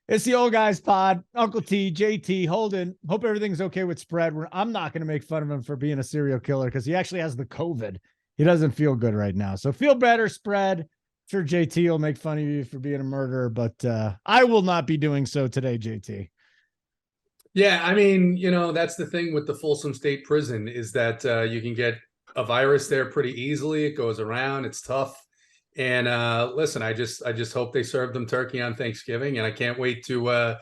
It's the Old Guys Pod. Uncle T, JT, Holden. Hope everything's okay with Spread. I'm not going to make fun of him for being a serial killer because he actually has the COVID. He doesn't feel good right now. So feel better, Spread. Sure, JT will make fun of you for being a murderer, but I will not be doing so today, JT. Yeah, I mean, that's the thing with the Folsom State Prison is that you can get a virus there pretty easily. It goes around. It's tough. And listen, I just hope they serve them turkey on Thanksgiving, and I can't wait to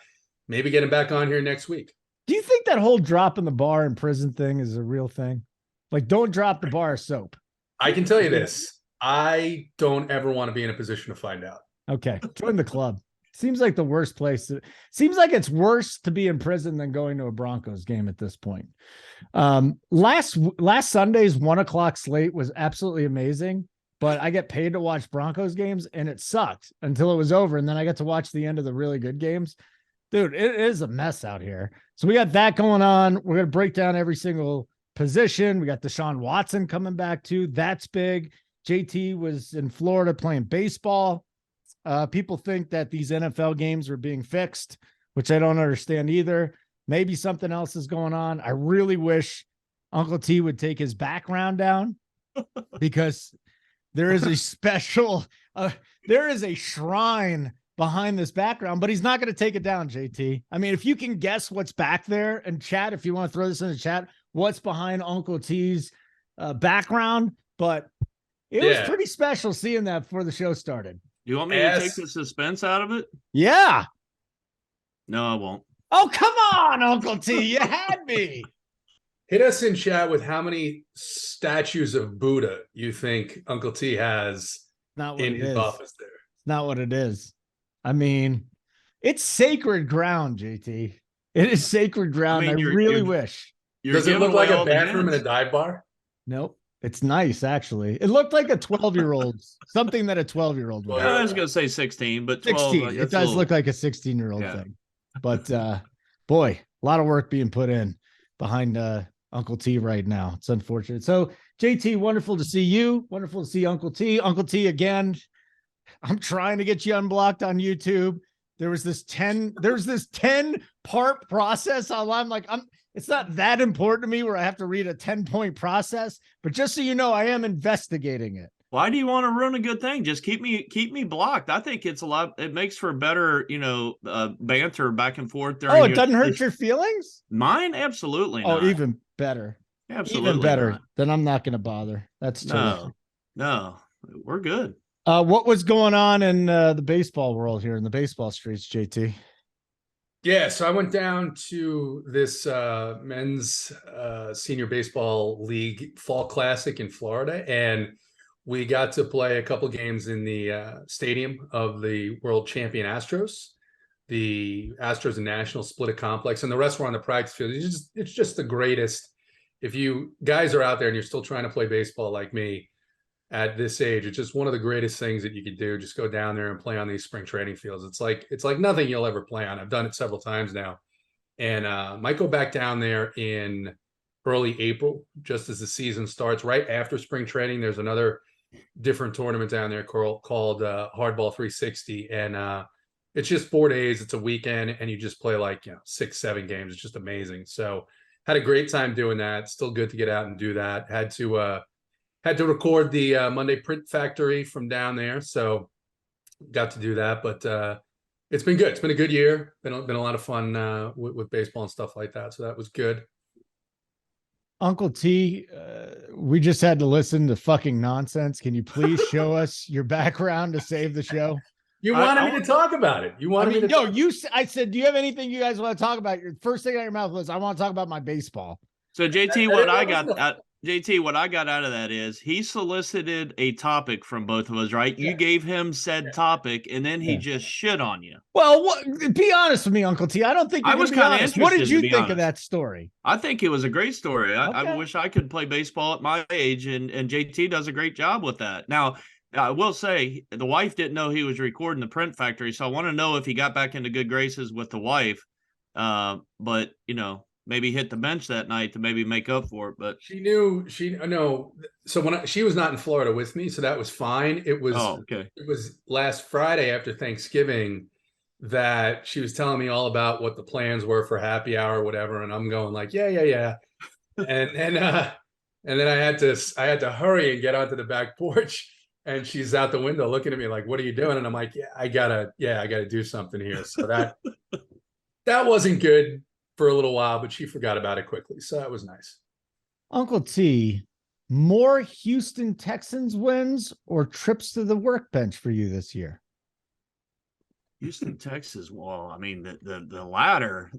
maybe get him back on here next week. Do you think that whole drop in the bar in prison thing is a real thing? Like, don't drop the bar of soap. I can tell you this. I don't ever want to be in a position to find out. Okay, join the club. Seems like the worst place. Seems like it's worse to be in prison than going to a Broncos game at this point. Last Sunday's 1:00 slate was absolutely amazing, but I get paid to watch Broncos games and it sucked until it was over. And then I got to watch the end of the really good games. Dude, it is a mess out here. So we got that going on. We're going to break down every single position. We got Deshaun Watson coming back too. That's big. JT was in Florida playing baseball. People think that these NFL games are being fixed, which I don't understand either. Maybe something else is going on. I really wish Uncle T would take his background down because there is a special, there is a shrine behind this background, but he's not going to take it down, JT. I mean, if you can guess what's back there and chat, if you want to throw this in the chat, what's behind Uncle T's background, but it was pretty special seeing that before the show started. You want me to take the suspense out of it? Yeah. No, I won't. Oh, come on, Uncle T. You had me. Hit us in chat with how many statues of Buddha you think Uncle T has in his office there. It's not what it is. I mean, it's sacred ground, JT. It is sacred ground. I really wish. Does it look like a bathroom in a dive bar? Nope. It's nice, actually. It looked like a 12-year-old, something that a 12-year-old would. I was going to say 16, but 12, 16. It does look like a 16-year-old thing. But boy, a lot of work being put in behind Uncle T right now. It's unfortunate. So, JT, wonderful to see you. Wonderful to see Uncle T. Uncle T, again, I'm trying to get you unblocked on YouTube. There's this 10-part process online. Like, it's not that important to me where I have to read a 10-point process, but just so you know, I am investigating it. Why do you want to ruin a good thing? Just keep me blocked. I think it's it makes for better, banter back and forth. It doesn't hurt your feelings? Mine? Absolutely not. Oh, even better. Absolutely. Even better. Not. Then I'm not going to bother. That's terrific. No, we're good. What was going on in the baseball world here in the baseball streets, JT? Yeah, so I went down to this men's senior baseball league fall classic in Florida, and we got to play a couple games in the stadium of the world champion Astros. The Astros and Nationals split a complex, and the rest were on the practice field. It's just the greatest. If you guys are out there and you're still trying to play baseball like me at this age, it's just one of the greatest things that you could do. Just go down there and play on these spring training fields. It's like nothing you'll ever play on. I've done it several times now, and might go back down there in early April, just as the season starts. Right after spring training, there's another different tournament down there called Hardball 360, and it's just 4 days. It's a weekend, and you just play 6-7 games. It's just amazing. So had a great time doing that. Still good to get out and do that. Had to record the Monday Print Factory from down there, so got to do that. But it's been good. It's been a good year. Been a lot of fun with baseball and stuff like that. So that was good. Uncle T, we just had to listen to fucking nonsense. Can you please show us your background to save the show? You wanted me to talk about it. I said, do you have anything you guys want to talk about? Your first thing out of your mouth was, I want to talk about my baseball. So JT, what I got out of that is he solicited a topic from both of us, right? You gave him said topic, and then he just shit on you. Well, be honest with me, Uncle T. I don't think I was kind of interested. What did you think of that story? I think it was a great story. I wish I could play baseball at my age, and JT does a great job with that. Now, I will say the wife didn't know he was recording the Print Factory, so I want to know if he got back into good graces with the wife. But maybe hit the bench that night to maybe make up for it. But so she was not in Florida with me, so that was fine. It was It was last Friday after Thanksgiving. that she was telling me all about what the plans were for happy hour or whatever, and I'm going like, yeah. And then I had to hurry and get onto the back porch, and she's out the window looking at me like, "What are you doing?" And I'm like, I gotta do something here. So that wasn't good for a little while, but she forgot about it quickly. So that was nice. Uncle T, more Houston Texans wins or trips to the workbench for you this year? Houston, Texas. Well, I mean, the ladder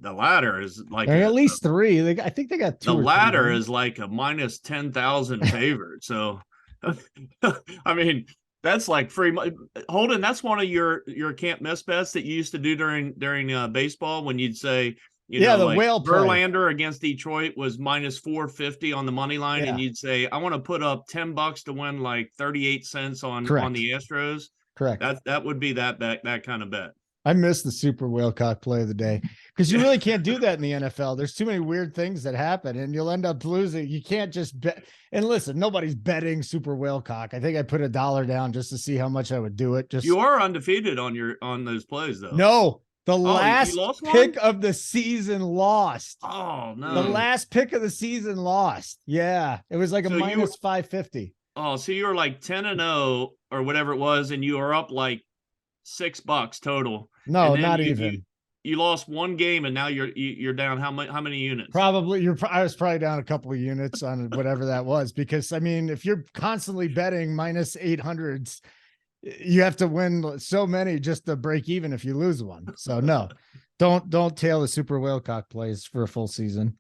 is like at least three. I think they got two. The ladder is like a minus 10,000 favorite. So, I mean, that's like free money. Holden, that's one of your can't miss bets that you used to do during baseball when you'd say, the like whale Verlander against Detroit was minus 450 on the money line, and you'd say, I want to put up $10 to win like 38 cents on the Astros. Correct. That would be that kind of bet. I missed the Super Whalecock play of the day because you really can't do that in the NFL. There's too many weird things that happen, and you'll end up losing. You can't just bet. And listen, nobody's betting Super Whalecock. I think I put $1 down just to see how much I would do it. You are undefeated on those plays, though. No, the last pick of the season lost. Oh no, the last pick of the season lost. Yeah, it was like a minus 550. Oh, so you were like 10-0 or whatever it was, and you were up like $6 total. No, not even. You lost one game, and now you're down how many units? Probably I was probably down a couple of units on whatever that was, because I mean, if you're constantly betting minus 800s, you have to win so many just to break even if you lose one. So no, don't tail the Super Whalecock plays for a full season,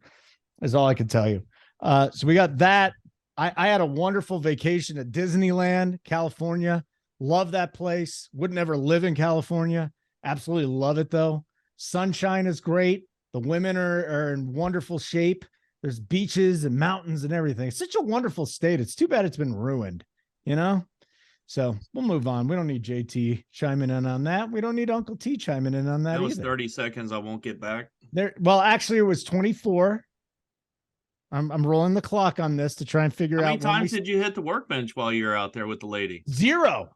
is all I can tell you. So we got that. I had a wonderful vacation at Disneyland, California. Love that place. Would never live in California. Absolutely love it though. Sunshine is great. The women are in wonderful shape. There's beaches and mountains and everything. It's such a wonderful state. It's too bad it's been ruined, So we'll move on. We don't need JT chiming in on that. We don't need Uncle T chiming in on that. That was either. 30 seconds. I won't get back. Well, actually, it was 24. I'm rolling the clock on this to try and figure out. How many times did you hit the workbench while you were out there with the lady? 0.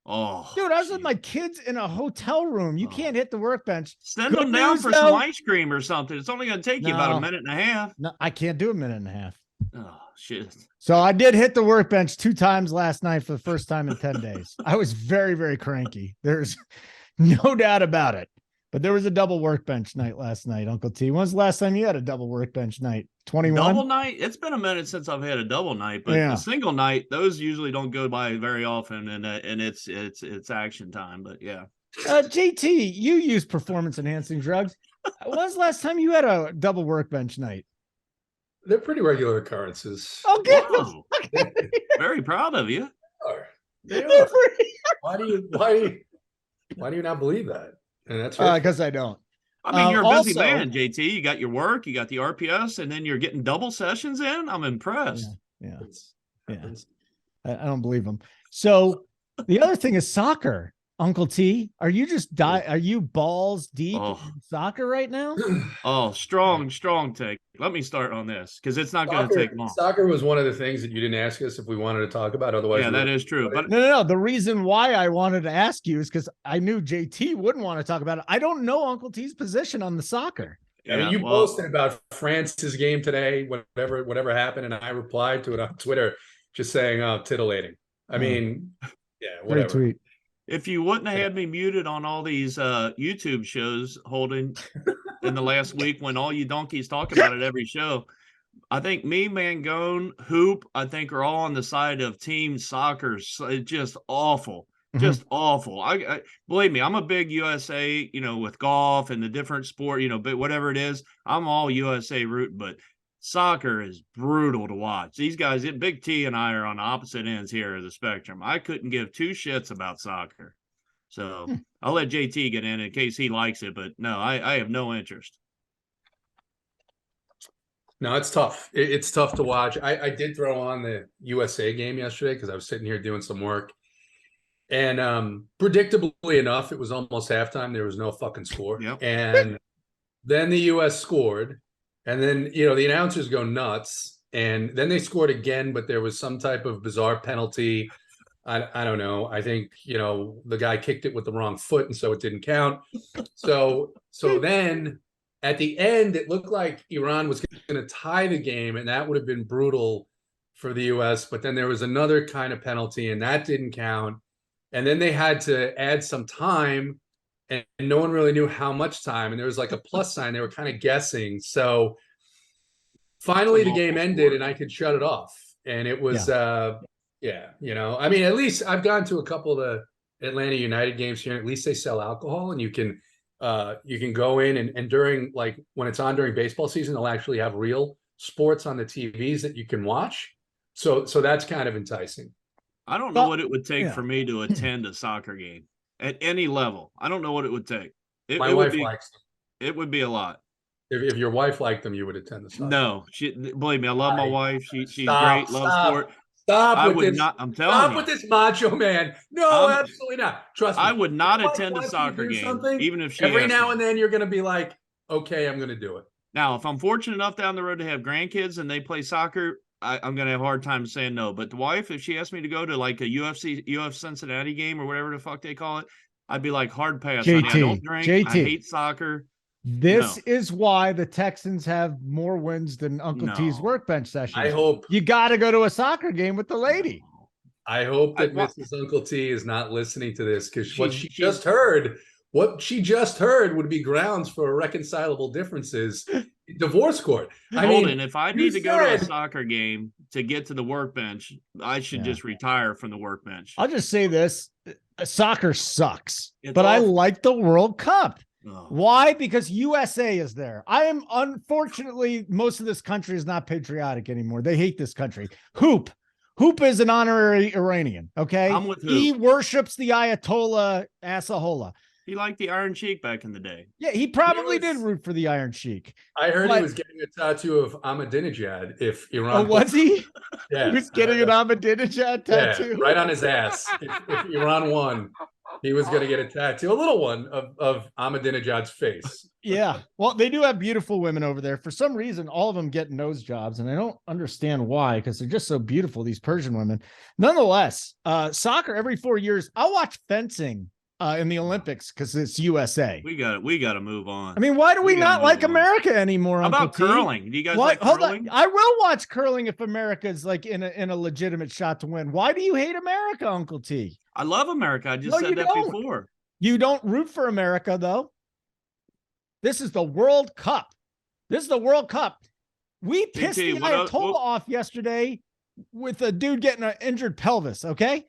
Oh, dude, I was with my kids in a hotel room. You can't hit the workbench. Send them down for some ice cream or something. It's only going to take you about a minute and a half. No, I can't do a minute and a half. Oh, shit. So I did hit the workbench 2 times last night for the first time in 10 days. I was very, very cranky. There's no doubt about it. But there was a double workbench night last night, Uncle T. When's the last time you had a double workbench night? 21? Double night? It's been a minute since I've had a double night, but a single night, those usually don't go by very often, and it's action time. But yeah. JT, you use performance enhancing drugs. When's the last time you had a double workbench night? They're pretty regular occurrences. Okay. Wow. Very proud of you. They are. Why do you not believe that? And that's because I don't. I mean, you're a busy man, JT. You got your work, you got the RPS, and then you're getting double sessions in. I'm impressed. Yeah. I don't believe them. So the other thing is soccer. Uncle T, are you are you balls deep in soccer right now? Oh, strong take. Let me start on this because it's not going to take long. Soccer was one of the things that you didn't ask us if we wanted to talk about. Otherwise, that is true. But no. The reason why I wanted to ask you is because I knew JT wouldn't want to talk about it. I don't know Uncle T's position on the soccer. I mean, you posted about France's game today, whatever happened, and I replied to it on Twitter, just saying, titillating. I mean, whatever. Tweet. If you wouldn't have had me muted on all these YouTube shows, Holden, in the last week when all you donkeys talk about it every show, I think me, Mangone, Hoop, I think are all on the side of team soccer. So it's just awful. Just awful. I believe me, I'm a big USA, with golf and the different sport, but whatever it is, I'm all USA root, but soccer is brutal to watch. These guys, Big T and I are on opposite ends here of the spectrum. I couldn't give 2 shits about soccer. So I'll let JT get in case he likes it, but no, I have no interest. No, it's tough. It's tough to watch. I did throw on the USA game yesterday because I was sitting here doing some work. And predictably enough, it was almost halftime. There was no fucking score. Yep. And then the US scored. And then, the announcers go nuts. And then they scored again, but there was some type of bizarre penalty. I don't know. I think, the guy kicked it with the wrong foot, and so it didn't count. So then at the end, it looked like Iran was going to tie the game, and that would have been brutal for the US. But then there was another kind of penalty, and that didn't count. And then they had to add some time, and no one really knew how much time. And there was like a plus sign. They were kind of guessing. So finally the game ended, and I could shut it off. And it was, I mean, at least I've gone to a couple of the Atlanta United games here. At least they sell alcohol, and you can go in and during, like, when it's on during baseball season, they'll actually have real sports on the TVs that you can watch. So that's kind of enticing. I don't know what it would take for me to attend a soccer game at any level. I don't know what it would take. My wife likes them. It would be a lot. If your wife liked them, you would attend the soccer. No, believe me, I love my wife. She's great, loves sport. Stop with this macho man. No, absolutely not. Trust me. I would not attend a soccer game, even if she every now and then you're going to be like, okay, I'm going to do it. Now, if I'm fortunate enough down the road to have grandkids and they play soccer, I'm going to have a hard time saying no. But the wife, if she asked me to go to like a UF Cincinnati game or whatever the fuck they call it, I'd be like, hard pass. JT, honey. I don't drink. JT. I hate soccer. This is why the Texans have more wins than Uncle T's workbench sessions. I hope you got to go to a soccer game with the lady. I hope that Mrs. Uncle T is not listening to this, because what she just heard would be grounds for irreconcilable differences in divorce court. Holden, if I need to go to a soccer game to get to the workbench, I should just retire from the workbench. I'll just say this. Soccer sucks, It's but I awful. like the World Cup. Oh. Why? Because USA is there. Unfortunately, most of this country is not patriotic anymore. They hate this country. Hoop is an honorary Iranian. Okay. I'm with Hoop. He worships the Ayatollah Asahola. He liked the Iron Sheik back in the day. Yeah, he probably did root for the Iron Sheik. I heard he was getting a tattoo of Ahmadinejad if Iran. Oh, was he? Yeah. He was getting an Ahmadinejad tattoo. Yeah, right on his ass. If Iran won, he was going to get a tattoo, a little one of Ahmadinejad's face. Yeah. Well, they do have beautiful women over there. For some reason, all of them get nose jobs, and I don't understand why, because they're just so beautiful, these Persian women. Nonetheless, soccer every 4 years. I'll watch fencing in the Olympics because it's USA. We got to move on. I mean, why do we not like America anymore? How about curling? Do you guys like curling? Hold on. I will watch curling if America's like in a legitimate shot to win. Why do you hate America, Uncle T? I love America. I just said that before. You don't root for America, though. This is the World Cup. We pissed the Ayatollah off yesterday with a dude getting an injured pelvis, okay?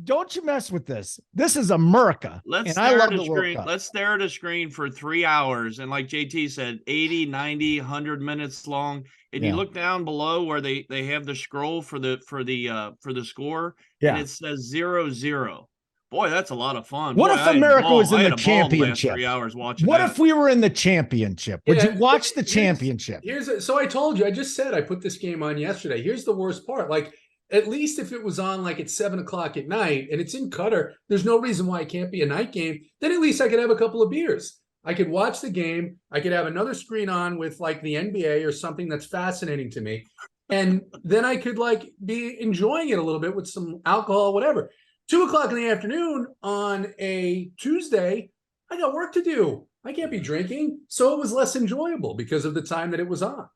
Don't you mess with this. This is America. Let's stare at a screen for 3 hours. And like JT said, 80, 90, 100 minutes long. And you look down below where they have the scroll for the score. Yeah. And it says 0-0. Boy, that's a lot of fun. What if America was in the championship? 3 hours watching what if we were in the championship? Would you watch the championship? So I told you, I just said I put this game on yesterday. Here's the worst part. Like, at least if it was on like at 7:00 at night and it's in Qatar, there's no reason why it can't be a night game. Then at least I could have a couple of beers. I could watch the game. I could have another screen on with like the NBA or something that's fascinating to me. And then I could like be enjoying it a little bit with some alcohol, whatever. 2:00 in the afternoon on a Tuesday, I got work to do. I can't be drinking. So it was less enjoyable because of the time that it was on.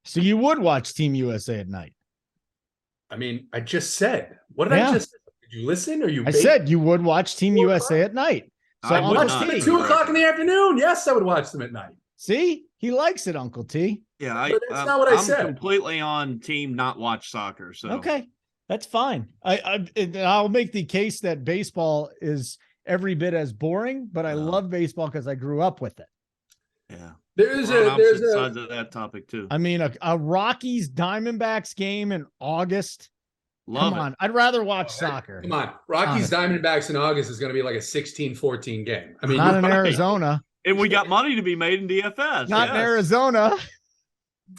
So you would watch Team USA at night? I mean, I just said. What did I just say? Did you listen? Or I said you would watch Team USA at night. So I would watch them at 2:00 in the afternoon. Yes, I would watch them at night. See, he likes it, Uncle T. Yeah, that's not what I said. I'm completely on team not watch soccer. So okay, that's fine. I'll make the case that baseball is every bit as boring, but I love baseball because I grew up with it. Yeah. There's sides of that topic too. I mean, a Rockies Diamondbacks game in August. Come on. I'd rather watch soccer. Come on. Rockies Diamondbacks in August is going to be like a 16-14 game. I mean, not in Arizona. And we got money to be made in DFS. Not in Arizona.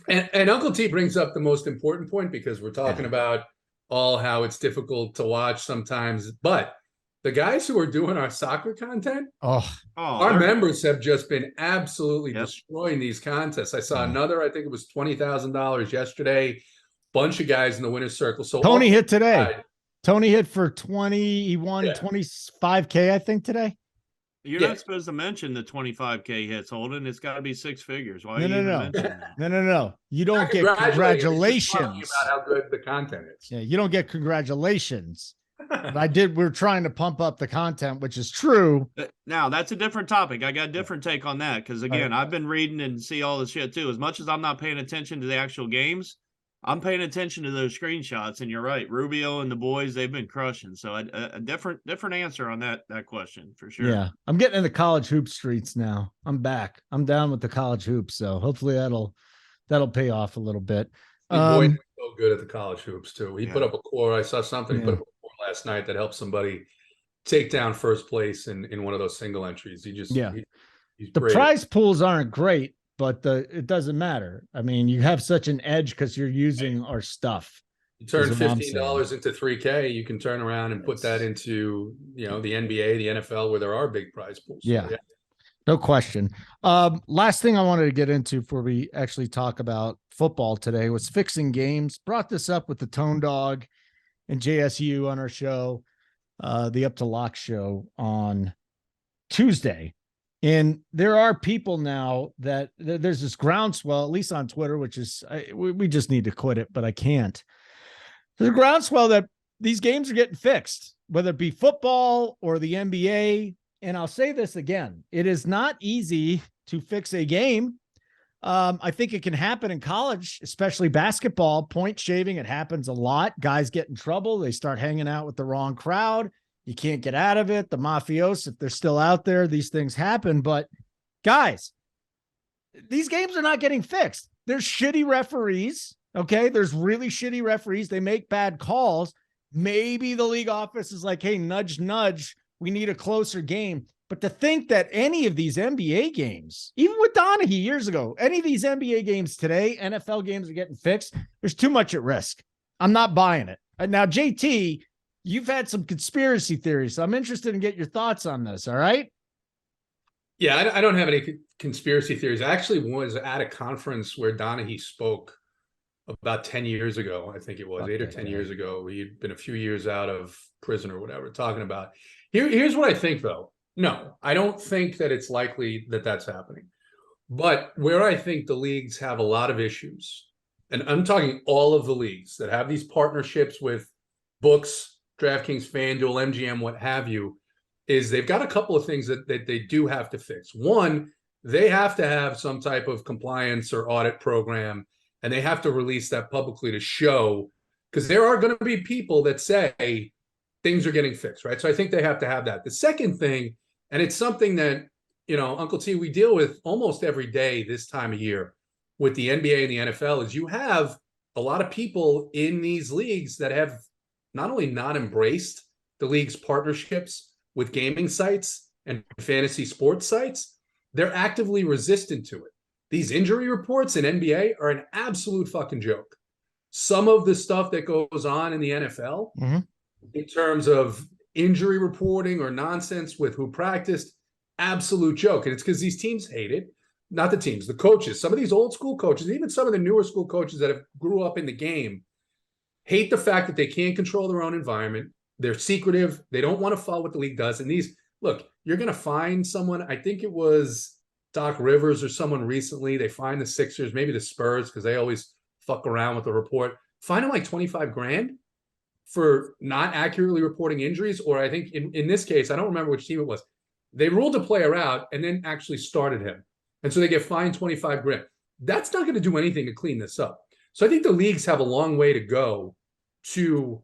And Uncle T brings up the most important point because we're talking about all how it's difficult to watch sometimes, but the guys who are doing our soccer content, our members have just been absolutely destroying these contests. I saw another, I think it was $20,000 yesterday. Bunch of guys in the winner's circle. So Tony hit today. Tony hit for 20. He won 25K, I think, today. You're not supposed to mention the 25K hits, Holden. It's got to be six figures. Why are you even mentioning that? No. You don't get congratulations. About how good the content is. Yeah, you don't get congratulations. But we're trying to pump up the content, which is true. Now, that's a different topic. I got a different take on that because, again, I've been reading and see all this shit, too. As much as I'm not paying attention to the actual games, I'm paying attention to those screenshots, and you're right. Rubio and the boys, they've been crushing. So a different answer on that question for sure. Yeah, I'm getting in the college hoop streets now. I'm back. I'm down with the college hoops, so hopefully that'll pay off a little bit. Boyd was so good at the college hoops too. He put up a core. I saw something. He put up a core last night that helped somebody take down first place in one of those single entries. He's the prize pools aren't great. But it doesn't matter. I mean, you have such an edge because you're using our stuff. You turn $15 into $3K, you can turn around and put that into, the NBA, the NFL, where there are big prize pools. Yeah. No question. Last thing I wanted to get into before we actually talk about football today was fixing games. Brought this up with the Tone Dog and JSU on our show, the Up to Lock show on Tuesday. And there are people now that there's this groundswell, at least on Twitter, which is, we just need to quit it, but I can't. There's a groundswell that these games are getting fixed, whether it be football or the NBA. And I'll say this again, it is not easy to fix a game. I think it can happen in college, especially basketball, point shaving. It happens a lot. Guys get in trouble. They start hanging out with the wrong crowd. You can't get out of it. The mafios, if they're still out there, these things happen. But guys, these games are not getting fixed. There's shitty referees. Okay. There's really shitty referees. They make bad calls. Maybe the league office is like, hey, nudge, nudge. We need a closer game. But to think that any of these NBA games, even with Donaghy years ago, any of these NBA games today, NFL games are getting fixed, there's too much at risk. I'm not buying it. Now, JT, you've had some conspiracy theories, so I'm interested in getting your thoughts on this. All right. Yeah, I don't have any conspiracy theories. I actually was at a conference where Donaghy spoke about 10 years ago. I think it was 8 or 10 years ago. He'd been a few years out of prison or whatever, talking about. Here's what I think, though. No, I don't think that it's likely that that's happening. But where I think the leagues have a lot of issues, and I'm talking all of the leagues that have these partnerships with books, DraftKings, FanDuel, MGM, what have you, is they've got a couple of things that they do have to fix. One, they have to have some type of compliance or audit program, and they have to release that publicly to show, because there are going to be people that say things are getting fixed, right? So I think they have to have that. The second thing, and it's something that, Uncle T, we deal with almost every day this time of year with the NBA and the NFL, is you have a lot of people in these leagues that have not only not embraced the league's partnerships with gaming sites and fantasy sports sites, they're actively resistant to it. These injury reports in NBA are an absolute fucking joke. Some of the stuff that goes on in the NFL in terms of injury reporting or nonsense with who practiced, absolute joke. And it's because these teams hate it. Not the teams, the coaches. Some of these old school coaches, even some of the newer school coaches that have grew up in the game, hate the fact that they can't control their own environment. They're secretive. They don't want to follow what the league does. And these, look, you're going to find someone, I think it was Doc Rivers or someone recently, they find the Sixers, maybe the Spurs, because they always fuck around with the report, find them like 25 grand for not accurately reporting injuries. Or I think in this case, I don't remember which team it was. They ruled a player out and then actually started him. And so they get fined 25 grand. That's not going to do anything to clean this up. So I think the leagues have a long way to go to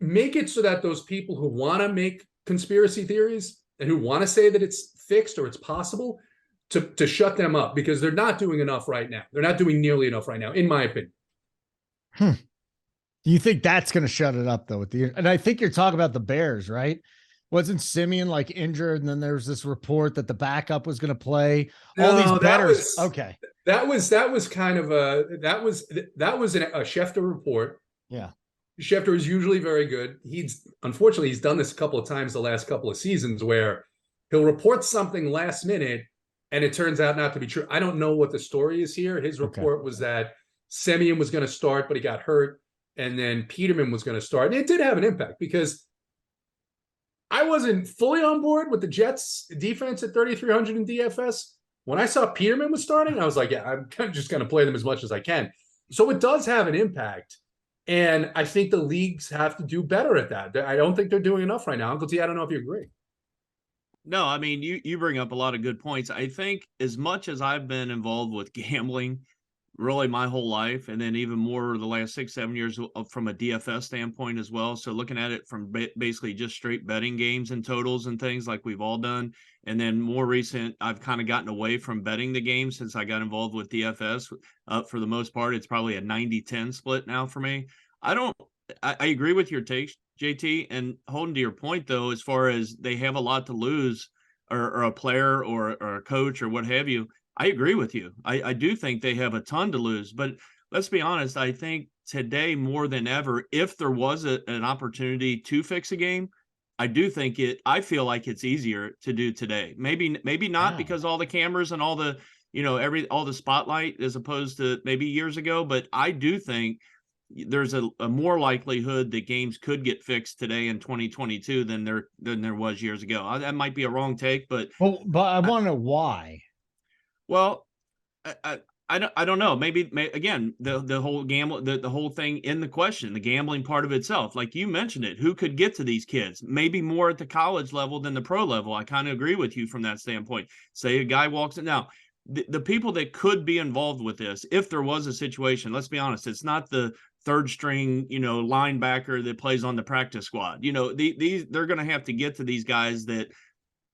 make it so that those people who want to make conspiracy theories and who want to say that it's fixed or it's possible to shut them up, because they're not doing enough right now. They're not doing nearly enough right now, in my opinion. Do you think that's going to shut it up, though? And I think you're talking about the Bears, right? Wasn't Simeon like injured, and then there was this report that the backup was going to play? No, all these bettors. Okay, that was kind of a Schefter report. Yeah, Schefter is usually very good. Unfortunately he's done this a couple of times the last couple of seasons where he'll report something last minute and it turns out not to be true. I don't know what the story is here. His report was that Simeon was going to start, but he got hurt. and then Peterman was going to start. And it did have an impact because I wasn't fully on board with the Jets defense at 3,300 in DFS. When I saw Peterman was starting, I was like, yeah, I'm kind of just going to play them as much as I can. So it does have an impact. And I think the leagues have to do better at that. I don't think they're doing enough right now. Uncle T, I don't know if you agree. No, I mean, you bring up a lot of good points. I think as much as I've been involved with gambling really my whole life, and then even more the last 6-7 years from a DFS standpoint as well. So looking at it from basically just straight betting games and totals and things like we've all done. And then more recent, I've kind of gotten away from betting the game since I got involved with DFS. For the most part, it's probably a 90-10 split now for me. I agree with your takes, JT, and holding to your point, though, as far as they have a lot to lose or a player or a coach or what have you, I agree with you. I do think they have a ton to lose. But let's be honest, I think today more than ever, if there was an opportunity to fix a game, I feel like it's easier to do today. Maybe not because all the cameras and all the, all the spotlight as opposed to maybe years ago. But I do think there's a more likelihood that games could get fixed today in 2022 than there was years ago. That might be a wrong take, but I want to know why. Well, I don't know. Maybe again, the whole the whole thing in the question, the gambling part of itself, like you mentioned it, who could get to these kids? Maybe more at the college level than the pro level. I kind of agree with you from that standpoint. Say a guy walks in now. The people that could be involved with this, if there was a situation, let's be honest, it's not the third string, linebacker that plays on the practice squad. They're going to have to get to these guys that,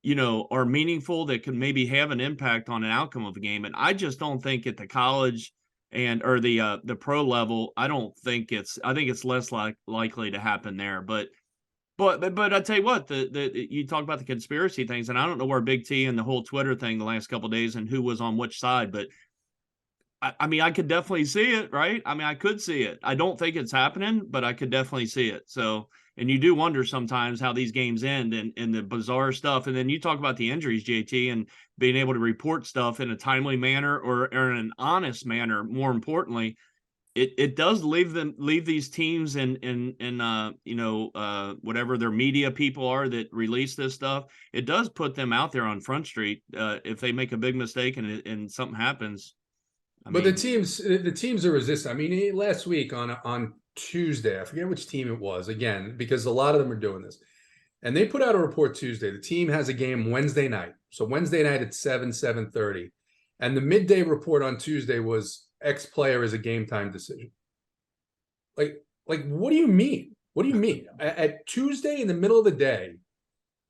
are meaningful, that can maybe have an impact on an outcome of a game. And I just don't think at the college or the pro level, I think it's less likely to happen there. But I tell you what, you talk about the conspiracy things, and I don't know where Big T and the whole Twitter thing the last couple of days and who was on which side, but I mean, I could definitely see it, right? I mean, I could see it. I don't think it's happening, but I could definitely see it. So, and you do wonder sometimes how these games end and the bizarre stuff. And then you talk about the injuries, JT, and being able to report stuff in a timely manner or in an honest manner. More importantly, it does leave these teams and whatever their media people are that release this stuff. It does put them out there on Front Street if they make a big mistake and something happens. But the teams are resistant. I mean, last week on Tuesday, I forget which team it was, again, because a lot of them are doing this. And they put out a report Tuesday. The team has a game Wednesday night. So Wednesday night at 7:30. And the midday report on Tuesday was X player is a game time decision. Like what do you mean? What do you mean? At Tuesday in the middle of the day,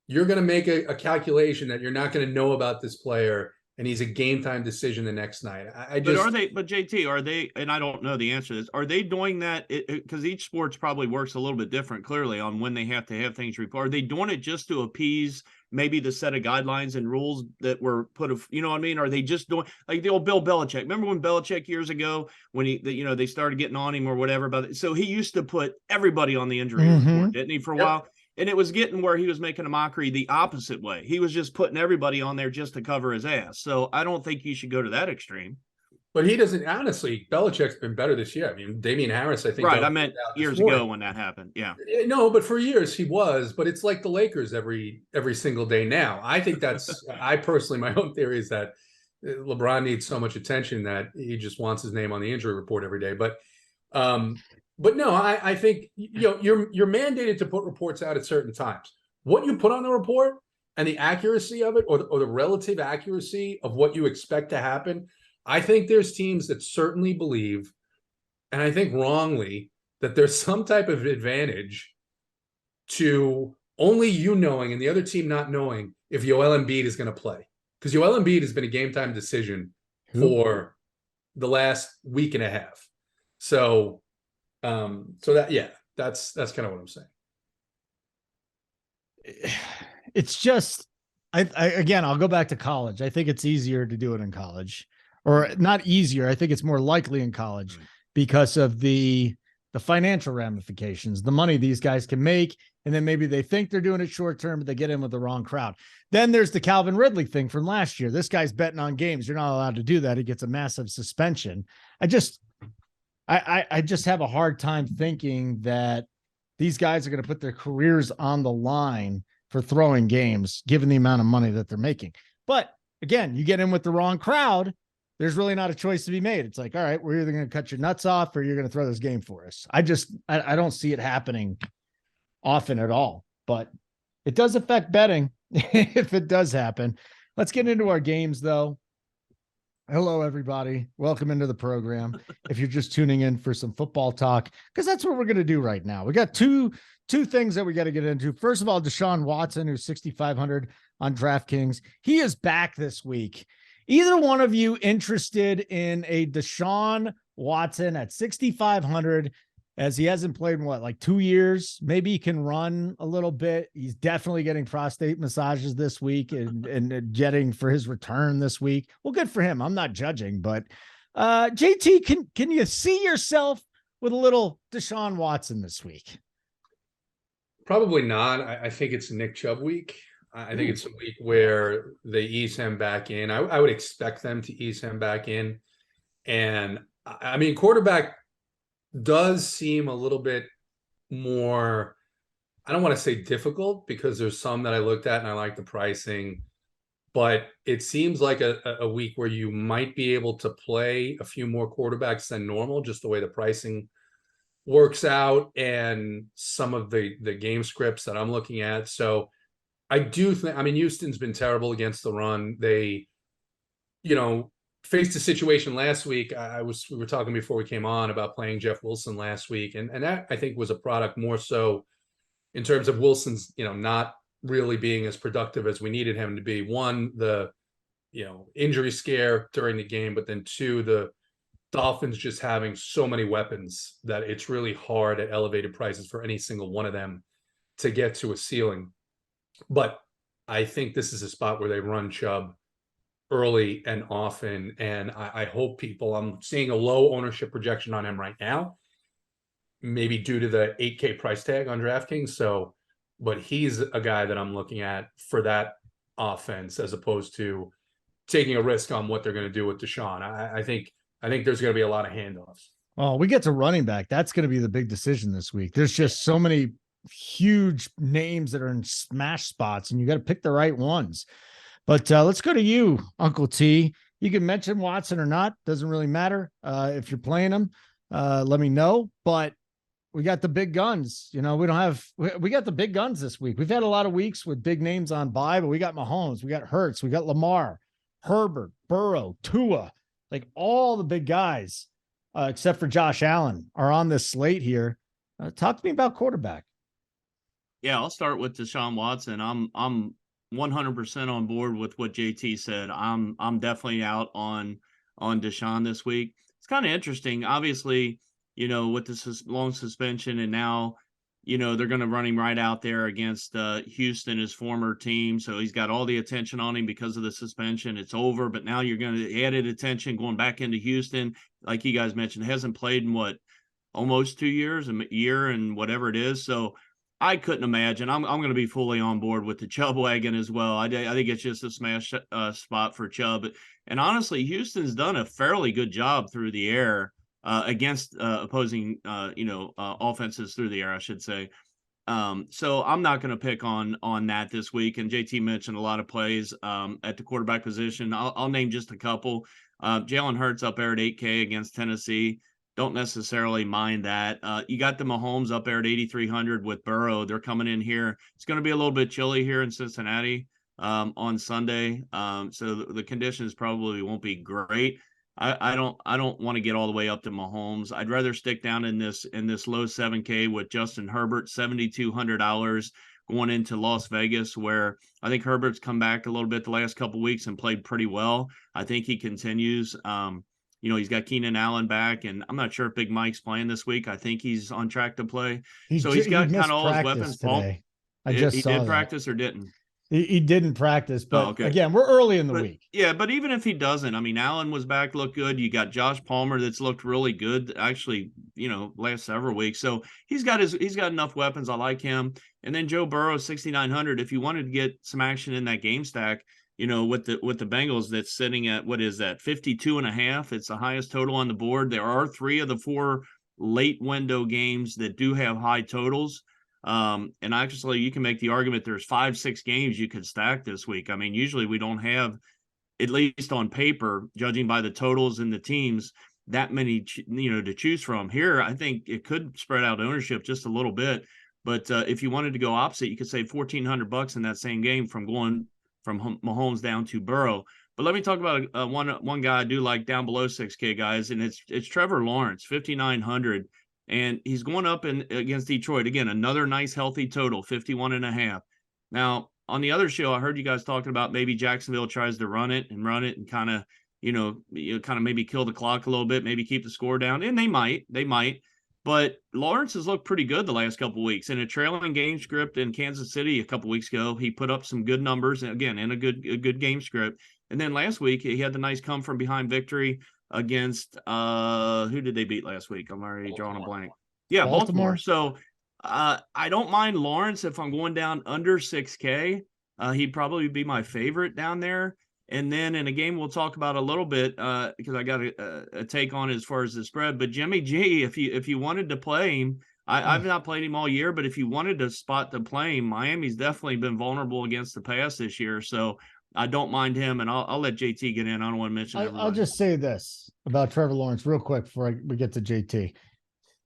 you're going to make a calculation that you're not going to know about this player and he's a game time decision the next night. But JT, are they, and I don't know the answer to this, are they doing that? Because each sports probably works a little bit different, clearly, on when they have to have things reported. Are they doing it just to appease maybe the set of guidelines and rules that were put, you know what I mean? Are they just doing like the old Bill Belichick? Remember when Belichick years ago, when they started getting on him or whatever about it? So he used to put everybody on the injury report, didn't he, for a while? And it was getting where he was making a mockery the opposite way. He was just putting everybody on there just to cover his ass. So I don't think you should go to that extreme. But he doesn't, honestly, Belichick's been better this year. I mean, Damian Harris, I think. Right, I meant years ago when that happened. Yeah. No, but for years he was. But it's like the Lakers every single day now. I think that's, I personally, my own theory is that LeBron needs so much attention that he just wants his name on the injury report every day. But no, I think you're mandated to put reports out at certain times. What you put on the report and the accuracy of it, or the relative accuracy of what you expect to happen. I think there's teams that certainly believe, and I think wrongly, that there's some type of advantage to only you knowing and the other team not knowing if Joel Embiid is going to play. Because Joel Embiid has been a game time decision for the last week and a half. So that's kind of what I'm saying. It's just, again, I'll go back to college. I think it's easier to do it in college, or not easier. I think it's more likely in college because of the financial ramifications, the money these guys can make. And then maybe they think they're doing it short term, but they get in with the wrong crowd. Then there's the Calvin Ridley thing from last year. This guy's betting on games. You're not allowed to do that. He gets a massive suspension. I just have a hard time thinking that these guys are going to put their careers on the line for throwing games, given the amount of money that they're making. But again, you get in with the wrong crowd, there's really not a choice to be made. It's like, all right, we're either going to cut your nuts off or you're going to throw this game for us. I don't see it happening often at all, but it does affect betting if it does happen. Let's get into our games, though. Hello, everybody. Welcome into the program. If you're just tuning in for some football talk, because that's what we're going to do right now. We got two things that we got to get into. First of all, Deshaun Watson, who's 6,500 on DraftKings. He is back this week. Either one of you interested in a Deshaun Watson at 6,500, as he hasn't played in like 2 years? Maybe he can run a little bit. He's definitely getting prostate massages this week and getting for his return this week. Well, good for him. I'm not judging, but JT, can you see yourself with a little Deshaun Watson this week? Probably not. I think it's Nick Chubb week. I think it's a week where they ease him back in. I would expect them to ease him back in. And I mean, quarterback does seem a little bit more, I don't want to say difficult, because there's some that I looked at and I like the pricing, but it seems like a week where you might be able to play a few more quarterbacks than normal, just the way the pricing works out and some of the game scripts that I'm looking at. So I do think, I mean, Houston's been terrible against the run. They, faced a situation last week. We were talking before we came on about playing Jeff Wilson last week. And that, I think, was a product more so in terms of Wilson's, not really being as productive as we needed him to be. One, the, injury scare during the game, but then two, the Dolphins just having so many weapons that it's really hard at elevated prices for any single one of them to get to a ceiling. But I think this is a spot where they run Chubb early and often, and I hope I'm seeing a low ownership projection on him right now, maybe due to the 8K price tag on DraftKings. But he's a guy that I'm looking at for that offense, as opposed to taking a risk on what they're going to do with Deshaun. I think there's going to be a lot of handoffs. Oh, we get to running back. That's going to be the big decision this week. There's just so many huge names that are in smash spots, and you got to pick the right ones. But let's go to you, Uncle T. You can mention Watson or not. Doesn't really matter. If you're playing him, let me know. But we got the big guns. We got the big guns this week. We've had a lot of weeks with big names on bye, but we got Mahomes, we got Hurts, we got Lamar, Herbert, Burrow, Tua, like all the big guys, except for Josh Allen, are on this slate here. Talk to me about quarterback. Yeah, I'll start with Deshaun Watson. I'm 100% on board with what JT said. I'm definitely out on Deshaun this week. It's kind of interesting, obviously, with this long suspension, and now, they're going to run him right out there against Houston, his former team. So he's got all the attention on him because of the suspension. It's over, but now you're going to added attention going back into Houston. Like you guys mentioned, hasn't played in almost 2 years, a year and whatever it is. So I couldn't imagine. I'm going to be fully on board with the Chubb wagon as well. I think it's just a smash spot for Chubb. And honestly, Houston's done a fairly good job through the air against opposing, offenses through the air, I should say. So I'm not going to pick on that this week. And JT mentioned a lot of plays at the quarterback position. I'll name just a couple. Jalen Hurts up there at 8K against Tennessee. Don't necessarily mind that. You got the Mahomes up there at 8,300 with Burrow. They're coming in here. It's going to be a little bit chilly here in Cincinnati on Sunday. So the conditions probably won't be great. I don't want to get all the way up to Mahomes. I'd rather stick down in this low 7K with Justin Herbert, $7,200 going into Las Vegas, where I think Herbert's come back a little bit the last couple of weeks and played pretty well. I think he continues. He's got Keenan Allen back, and I'm not sure if Big Mike's playing this week. I think he's on track to play. He's got kind of all his weapons. Today. He did practice or didn't? He didn't practice, but again, we're early in the week. Yeah, but even if he doesn't, I mean, Allen was back, looked good. You got Josh Palmer that's looked really good, actually, last several weeks. So he's got enough weapons. I like him. And then Joe Burrow, 6,900. If you wanted to get some action in that game stack, with the Bengals that's sitting at, what is that, 52.5? It's the highest total on the board. There are 3 of the 4 late window games that do have high totals. And actually, you can make the argument there's 5-6 games you could stack this week. I mean, usually we don't have, at least on paper, judging by the totals and the teams, that many, to choose from. Here, I think it could spread out ownership just a little bit. But if you wanted to go opposite, you could save $1,400 in that same game from going from Mahomes down to Burrow. But let me talk about one guy I do like down below 6K, guys, and it's Trevor Lawrence, 5,900. And he's going up against Detroit. Again, another nice healthy total, 51.5. Now, on the other show, I heard you guys talking about maybe Jacksonville tries to run it and kind of, maybe kill the clock a little bit, maybe keep the score down. And they might. But Lawrence has looked pretty good the last couple of weeks. In a trailing game script in Kansas City a couple of weeks ago, he put up some good numbers, again, in a good game script. And then last week, he had the nice come from behind victory against who did they beat last week? I'm already drawing a blank. Yeah, Baltimore. So I don't mind Lawrence if I'm going down under 6K. He'd probably be my favorite down there. And then in a game we'll talk about a little bit because I got a take on it as far as the spread. But Jimmy G, if you wanted to play him, I've not played him all year, but if you wanted to spot to play him, Miami's definitely been vulnerable against the pass this year. So I don't mind him, and I'll let JT get in. I don't want to mention everybody. I'll just say this about Trevor Lawrence real quick before we get to JT.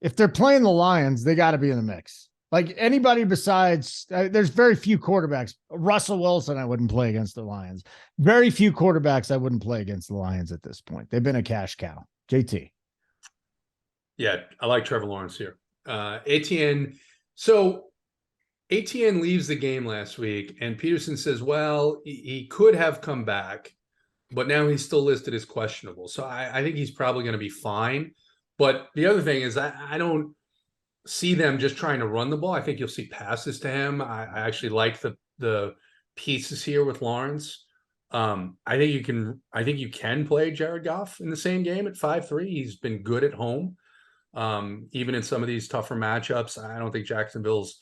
If they're playing the Lions, they got to be in the mix. Like anybody besides, there's very few quarterbacks. Russell Wilson, I wouldn't play against the Lions. Very few quarterbacks I wouldn't play against the Lions at this point. They've been a cash cow. JT. Yeah, I like Trevor Lawrence here. Etienne. So Etienne leaves the game last week, and Peterson says, well, he could have come back, but now he's still listed as questionable. So I think he's probably going to be fine. But the other thing is I don't see them just trying to run the ball. I think you'll see passes to him. I actually like the pieces here with Lawrence. I think you can play Jared Goff in the same game at 5-3. He's been good at home. Even in some of these tougher matchups. I don't think Jacksonville's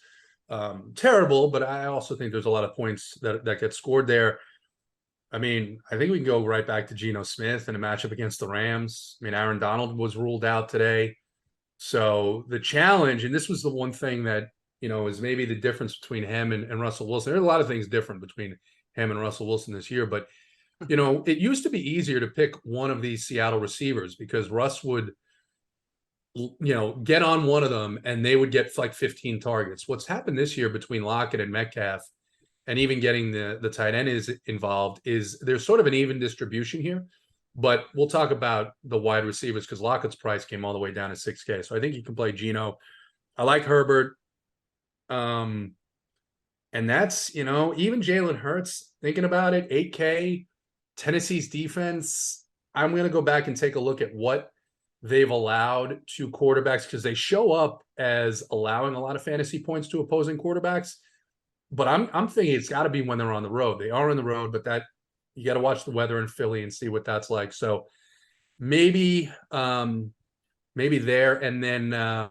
terrible, but I also think there's a lot of points that get scored there. I mean, I think we can go right back to Geno Smith in a matchup against the Rams. I mean, Aaron Donald was ruled out today. So the challenge, and this was the one thing that, is maybe the difference between him and Russell Wilson. There's a lot of things different between him and Russell Wilson this year, but, it used to be easier to pick one of these Seattle receivers because Russ would, get on one of them and they would get like 15 targets. What's happened this year between Lockett and Metcalf and even getting the tight end is involved is there's sort of an even distribution here. But we'll talk about the wide receivers because Lockett's price came all the way down to 6K. So I think you can play Geno. I like Herbert. And that's, even Jalen Hurts, thinking about it, 8K, Tennessee's defense. I'm going to go back and take a look at what they've allowed to quarterbacks because they show up as allowing a lot of fantasy points to opposing quarterbacks. But I'm thinking it's got to be when they're on the road. They are on the road, but that you got to watch the weather in Philly and see what that's like. So maybe there. And then, I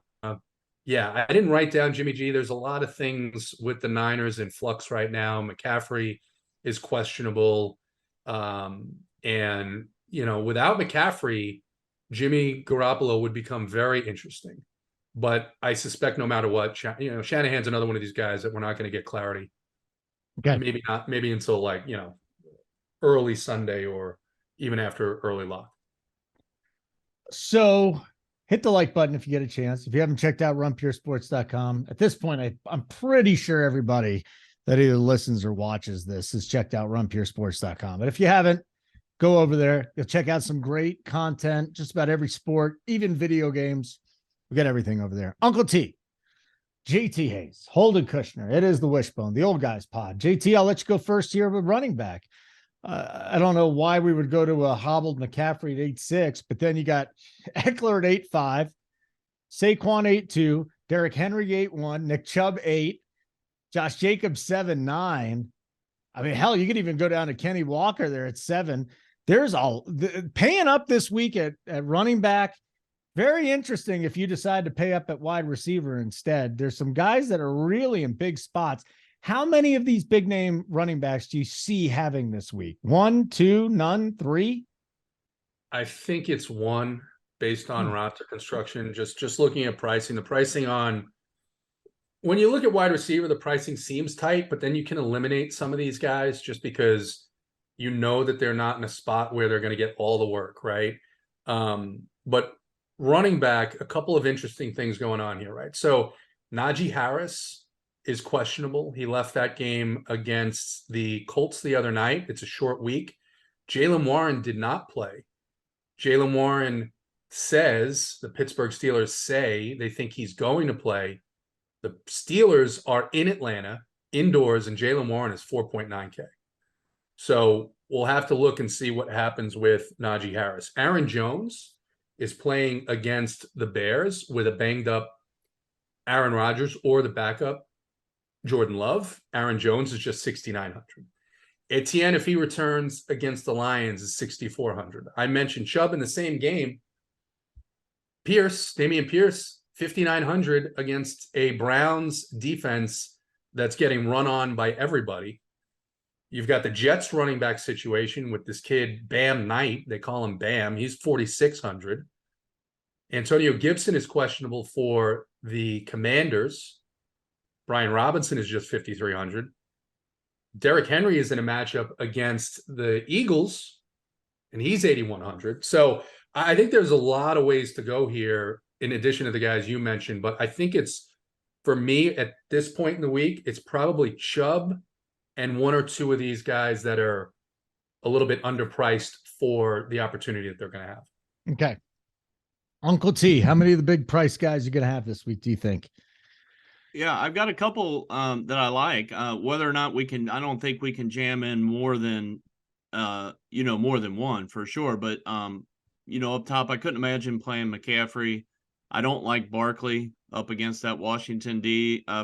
didn't write down Jimmy G. There's a lot of things with the Niners in flux right now. McCaffrey is questionable. Without McCaffrey, Jimmy Garoppolo would become very interesting. But I suspect no matter what, Shanahan's another one of these guys that we're not going to get clarity. Okay. Maybe until early Sunday or even after early lock. So hit the like button if you get a chance. If you haven't checked out runpuresports.com, at this point, I'm pretty sure everybody that either listens or watches this has checked out runpuresports.com. But if you haven't, go over there. You'll check out some great content, just about every sport, even video games. We got everything over there. Uncle T, JT Hayes, Holden Kushner. It is the Wishbone, the old guys pod. JT, I'll let you go first here with running back. I don't know why we would go to a hobbled McCaffrey at 8.6, but then you got Eckler at 8.5, Saquon 8.2, Derrick Henry 8.1, Nick Chubb 8, Josh Jacobs 7.9. I mean, hell, you could even go down to Kenny Walker there at 7. There's paying up this week at running back. Very interesting if you decide to pay up at wide receiver instead. There's some guys that are really in big spots. How many of these big name running backs do you see having this week? 1, 2, none, 3? I think it's 1 based on roster construction. Just looking at pricing, the pricing on when you look at wide receiver, the pricing seems tight, but then you can eliminate some of these guys just because you know that they're not in a spot where they're going to get all the work, right? But running back, a couple of interesting things going on here, right? So Najee Harris is questionable. He left that game against the Colts the other night. It's a short week. Jaylen Warren did not play. Jaylen Warren says, the Pittsburgh Steelers say they think he's going to play. The Steelers are in Atlanta, indoors, and Jaylen Warren is 4.9K. So we'll have to look and see what happens with Najee Harris. Aaron Jones is playing against the Bears with a banged up Aaron Rodgers or the backup Jordan Love. Aaron Jones is just 6,900. Etienne, if he returns against the Lions, is 6,400. I mentioned Chubb in the same game. Damian Pierce, 5,900 against a Browns defense that's getting run on by everybody. You've got the Jets running back situation with this kid, Bam Knight. They call him Bam. He's 4,600. Antonio Gibson is questionable for the Commanders. Brian Robinson is just 5,300. Derrick Henry is in a matchup against the Eagles, and he's 8,100. So I think there's a lot of ways to go here in addition to the guys you mentioned. But I think it's, for me, at this point in the week, it's probably Chubb and 1 or 2 of these guys that are a little bit underpriced for the opportunity that they're going to have. Okay. Uncle T, how many of the big price guys are going to have this week, do you think? Yeah, I've got a couple that I like. Whether or not we can, I don't think we can jam in more than, more than one for sure. But, up top, I couldn't imagine playing McCaffrey. I don't like Barkley up against that Washington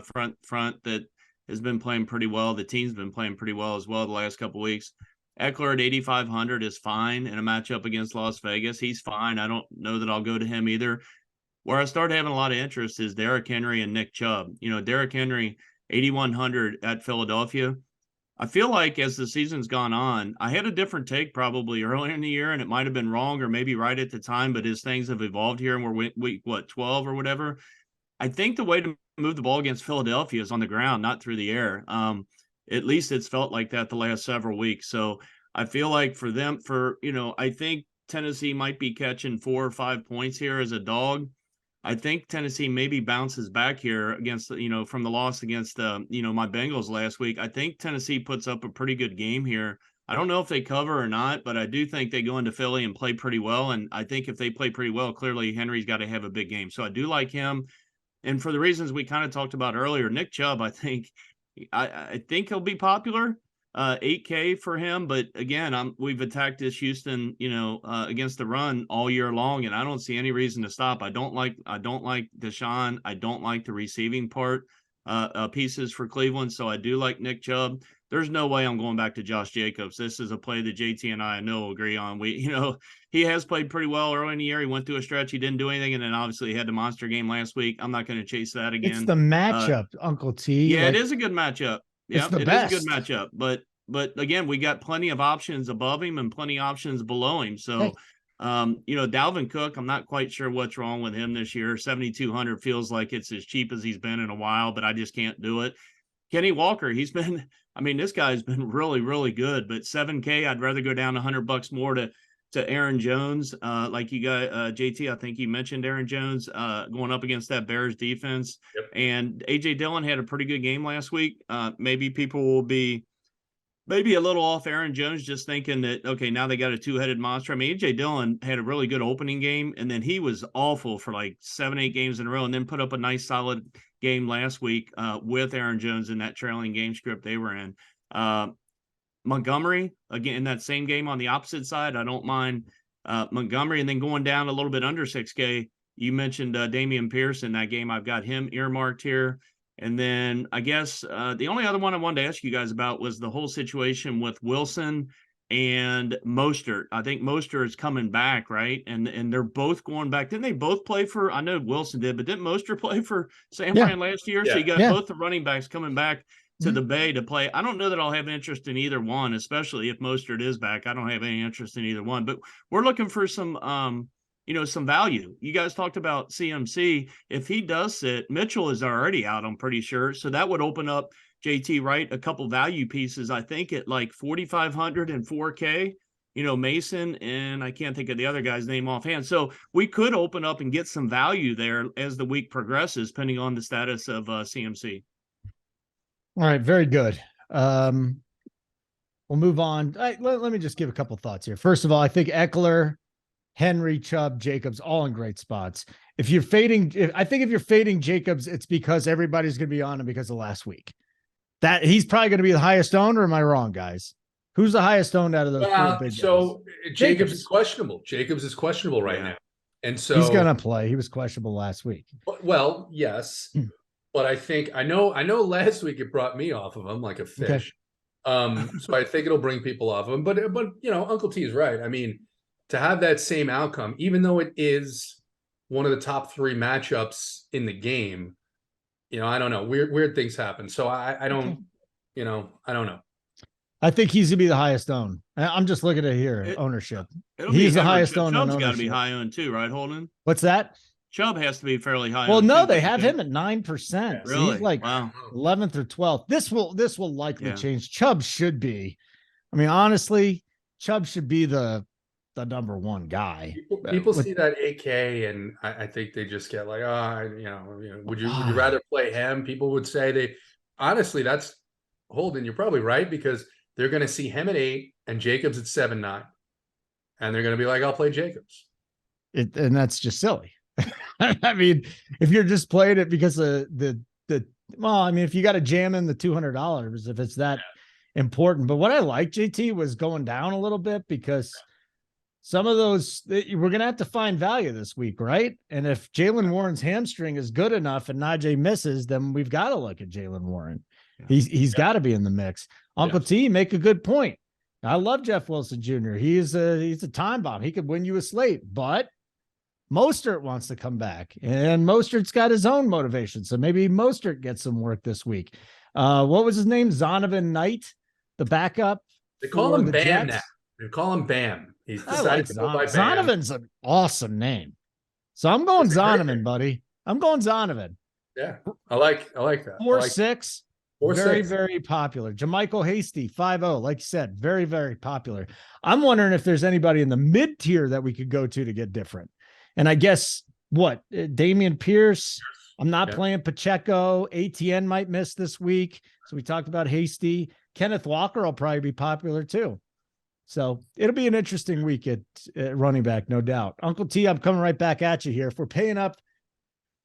front that has been playing pretty well. The team's been playing pretty well as well the last couple of weeks. Eckler at 8,500 is fine in a matchup against Las Vegas. He's fine. I don't know that I'll go to him either. Where I started having a lot of interest is Derrick Henry and Nick Chubb. Derrick Henry, 8,100 at Philadelphia. I feel like as the season's gone on, I had a different take probably earlier in the year, and it might have been wrong or maybe right at the time, but as things have evolved here and we're week 12 or whatever, I think the way to move the ball against Philadelphia is on the ground, not through the air. At least it's felt like that the last several weeks. So I feel like for them, I think Tennessee might be catching 4 or 5 points here as a dog. I think Tennessee maybe bounces back here against, from the loss against, my Bengals last week. I think Tennessee puts up a pretty good game here. I don't know if they cover or not, but I do think they go into Philly and play pretty well. And I think if they play pretty well, clearly Henry's got to have a big game. So I do like him. And for the reasons we kind of talked about earlier, Nick Chubb, I think he'll be popular. 8K for him, but again, we've attacked this Houston, against the run all year long, and I don't see any reason to stop. I don't like Deshaun. I don't like the receiving pieces for Cleveland, so I do like Nick Chubb. There's no way I'm going back to Josh Jacobs. This is a play that JT and I know agree on. He has played pretty well early in the year. He went through a stretch, he didn't do anything, and then obviously he had the monster game last week. I'm not going to chase that again. It's the matchup, Uncle T. Yeah, it is a good matchup. Yeah, it best. is a good matchup. But again, we got plenty of options above him and plenty of options below him. So, Dalvin Cook, I'm not quite sure what's wrong with him this year. 7,200 feels like it's as cheap as he's been in a while, but I just can't do it. Kenny Walker, this guy's been really, really good, but 7K, I'd rather go down $100 more to Aaron Jones. Like you got JT, I think you mentioned Aaron Jones going up against that Bears defense. Yep. And AJ Dillon had a pretty good game last week. Maybe people will be maybe a little off Aaron Jones, just thinking that, okay, now they got a 2-headed monster. AJ Dillon had a really good opening game, and then he was awful for like 7-8 games in a row, and then put up a nice solid game last week with Aaron Jones in that trailing game script they were in. Montgomery, again, in that same game on the opposite side, I don't mind Montgomery. And then going down a little bit under 6K, you mentioned Damian Pierce in that game. I've got him earmarked here. And then I guess the only other one I wanted to ask you guys about was the whole situation with Wilson and Mostert. I think Mostert is coming back, right? And they're both going back. Didn't they both play for, I know Wilson did, but didn't Mostert play for San Fran last year? Yeah. So you got both the running backs coming back. to the Bay to play. I don't know that I'll have interest in either one, especially if Mostert is back. I don't have any interest in either one, but we're looking for some, some value. You guys talked about CMC. If he does sit, Mitchell is already out, I'm pretty sure. So that would open up, JT, right, a couple value pieces, I think at like 4,500 and 4K. Mason, and I can't think of the other guy's name offhand. So we could open up and get some value there as the week progresses, depending on the status of CMC. All right, very good. We'll move on. Let me just give a couple thoughts here. First of all, I think Eckler, Henry, Chubb, Jacobs, all in great spots. I think if you're fading Jacobs, it's because everybody's going to be on him because of last week. That he's probably going to be the highest owned, or am I wrong, guys? Who's the highest owned out of those four big guys? Jacobs is questionable. Jacobs is questionable right now. And so he's going to play. He was questionable last week. Well, yes. But I know last week it brought me off of him like a fish. Okay. So I think it'll bring people off of him. But Uncle T is right. I mean, to have that same outcome, even though it is one of the top 3 matchups in the game, I don't know. Weird things happen. So I don't, I don't know. I think he's gonna be the highest owned. I'm just looking at here ownership. He's the highest owned. Chubb's got to be high owned too, right, Holden? What's that? Chubb has to be fairly high. Well, no, they have him at 9%. Yeah, really? He's like 11th or 12th. This will likely change. Chubb should be. I mean, honestly, Chubb should be the number 1 guy. People see that 8K, and I think they just get like, would you rather play him? People would say honestly, that's Holden. You're probably right, because they're going to see him at 8 and Jacobs at 7-9, and they're going to be like, I'll play Jacobs. And that's just silly. I mean, if you're just playing it because of if you got to jam in the $200, if it's that important. But what I like, JT, was going down a little bit, because some of those, we're going to have to find value this week, right? And if Jaylen Warren's hamstring is good enough and Najee misses, then we've got to look at Jaylen Warren. He's got to be in the mix. Uncle T, make a good point. I love Jeff Wilson Jr. He's a time bomb. He could win you a slate, but Mostert wants to come back, and Mostert's got his own motivation. So maybe Mostert gets some work this week. What was his name? Zonovan Knight, the backup. They call him Bam now. They call him Bam. He's decided to go by Bam. Zonovan's an awesome name. So I'm going Zonovan, buddy. I'm going Zonovan. Yeah, I like that. 4-6. Very, very popular. Jermichael Hasty, 5-0. Like you said, very, very popular. I'm wondering if there's anybody in the mid-tier that we could go to get different. And I guess Damian Pierce. I'm not playing Pacheco. ATN might miss this week. So we talked about Hasty. Kenneth Walker will probably be popular too. So it'll be an interesting week at running back, no doubt. Uncle T, I'm coming right back at you here. If we're paying up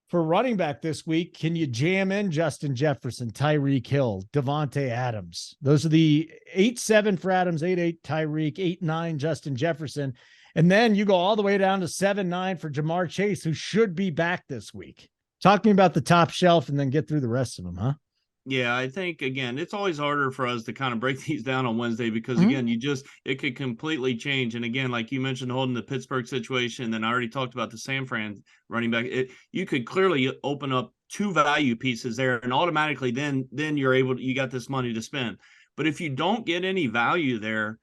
for running back this week, can you jam in Justin Jefferson, Tyreek Hill, Devontae Adams? Those are the 8-7 for Adams, 8-8 Tyreek, 8-9 Justin Jefferson. And then you go all the way down to 7-9 for Jamar Chase, who should be back this week. Talk to me about the top shelf and then get through the rest of them, huh? Yeah, I think, again, it's always harder for us to kind of break these down on Wednesday because, again, it could completely change. And, again, like you mentioned, holding the Pittsburgh situation, then I already talked about the San Fran running back. You could clearly open up 2 value pieces there, and automatically then you got this money to spend. But if you don't get any value there,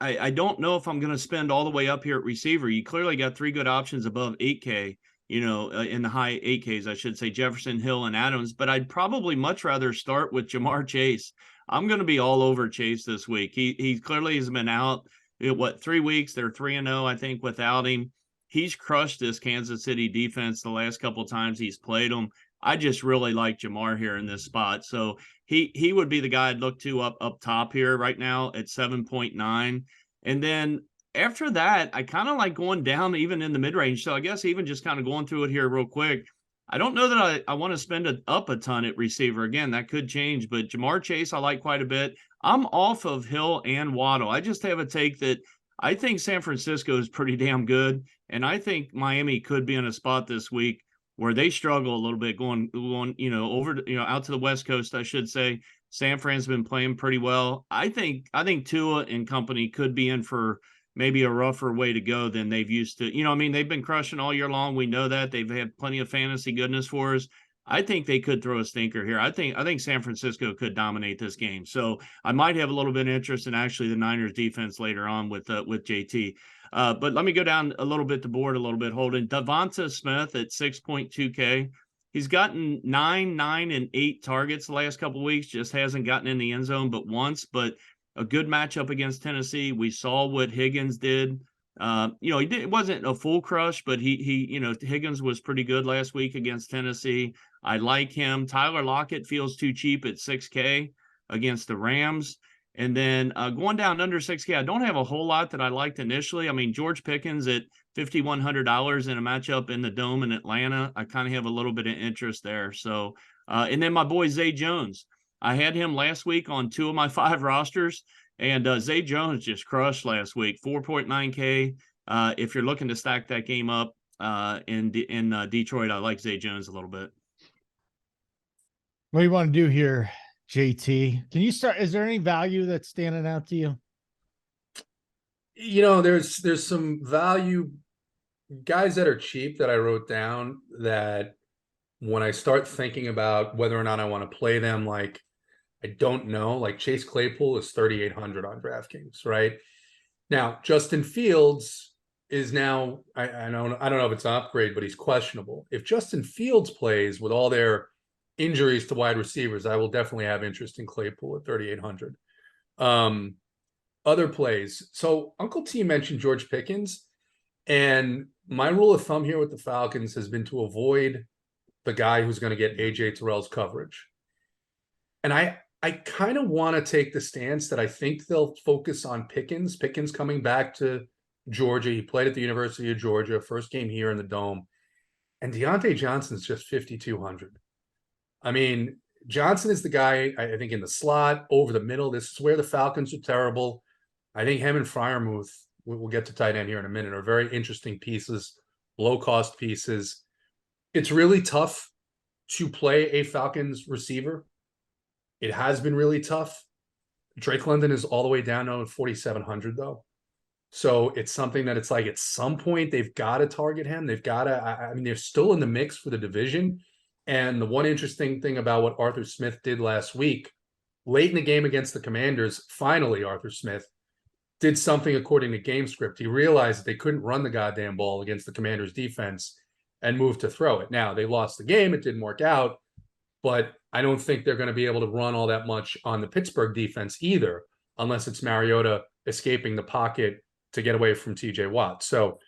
I don't know if I'm going to spend all the way up here at receiver. You clearly got 3 good options above 8K. In the high 8Ks, I should say, Jefferson, Hill, and Adams. But I'd probably much rather start with Jamar Chase. I'm going to be all over Chase this week. He clearly has been out, 3 weeks? They're 3-0, I think, without him. He's crushed this Kansas City defense the last couple of times he's played them. I just really like Jamar here in this spot. So he would be the guy I'd look to up top here right now at 7.9. And then after that, I kind of like going down even in the mid-range. So I guess even just kind of going through it here real quick, I don't know that I want to spend up a ton at receiver. Again, that could change, but Jamar Chase I like quite a bit. I'm off of Hill and Waddle. I just have a take that I think San Francisco is pretty damn good, and I think Miami could be in a spot this week where they struggle a little bit going over out to the West Coast, I should say. San Fran's been playing pretty well. I think Tua and company could be in for maybe a rougher way to go than they've used to. They've been crushing all year long. We know that. They've had plenty of fantasy goodness for us. I think they could throw a stinker here. I think San Francisco could dominate this game. So I might have a little bit of interest in actually the Niners defense later on with JT. But let me go down a little bit the board a little bit, Holden. Devonta Smith at 6.2K. He's gotten 9, 9, and 8 targets the last couple of weeks, just hasn't gotten in the end zone but once. But a good matchup against Tennessee. We saw what Higgins did. It wasn't a full crush, but Higgins was pretty good last week against Tennessee. I like him. Tyler Lockett feels too cheap at 6K against the Rams. And then going down under 6K, I don't have a whole lot that I liked initially. I mean, George Pickens at $5,100 in a matchup in the Dome in Atlanta, I kind of have a little bit of interest there. So, and then my boy Zay Jones. I had him last week on 2 of my 5 rosters, and Zay Jones just crushed last week, 4.9K. If you're looking to stack that game up in Detroit, I like Zay Jones a little bit. What do you want to do here, JT? Can you start? Is there any value that's standing out to you? There's some value guys that are cheap that I wrote down that when I start thinking about whether or not I want to play them, like, I don't know, like Chase Claypool is 3,800 on DraftKings, right? Now, Justin Fields is now, I don't know if it's an upgrade, but he's questionable. If Justin Fields plays with all their injuries to wide receivers, I will definitely have interest in Claypool at 3,800. Other plays. So Uncle T mentioned George Pickens, and my rule of thumb here with the Falcons has been to avoid the guy who's going to get AJ Terrell's coverage. And I kind of want to take the stance that I think they'll focus on Pickens. Pickens coming back to Georgia. He played at the University of Georgia, first game here in the Dome. And Deontay Johnson's just 5,200. I mean, Johnson is the guy, I think, in the slot, over the middle. This is where the Falcons are terrible. I think him and Freiermuth, we'll get to tight end here in a minute, are very interesting pieces, low-cost pieces. It's really tough to play a Falcons receiver. It has been really tough. Drake London is all the way down now at 4,700, though. So it's something that it's like at some point they've got to target him. They've got to, I mean, they're still in the mix for the division. And the one interesting thing about what Arthur Smith did last week, late in the game against the Commanders, finally Arthur Smith did something according to game script. He realized that they couldn't run the goddamn ball against the Commanders defense and moved to throw it. Now, they lost the game. It didn't work out. But I don't think they're going to be able to run all that much on the Pittsburgh defense either, unless it's Mariota escaping the pocket to get away from TJ Watt. So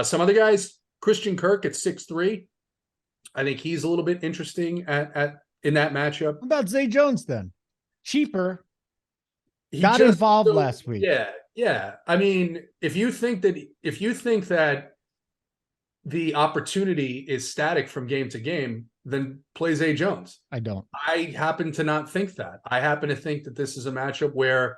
some other guys, Christian Kirk at 6'3". I think he's a little bit interesting in that matchup. What about Zay Jones then? Cheaper. He got involved last week. Yeah. I mean, if you think that the opportunity is static from game to game, then play Zay Jones. I don't. I happen to not think that. I happen to think that this is a matchup where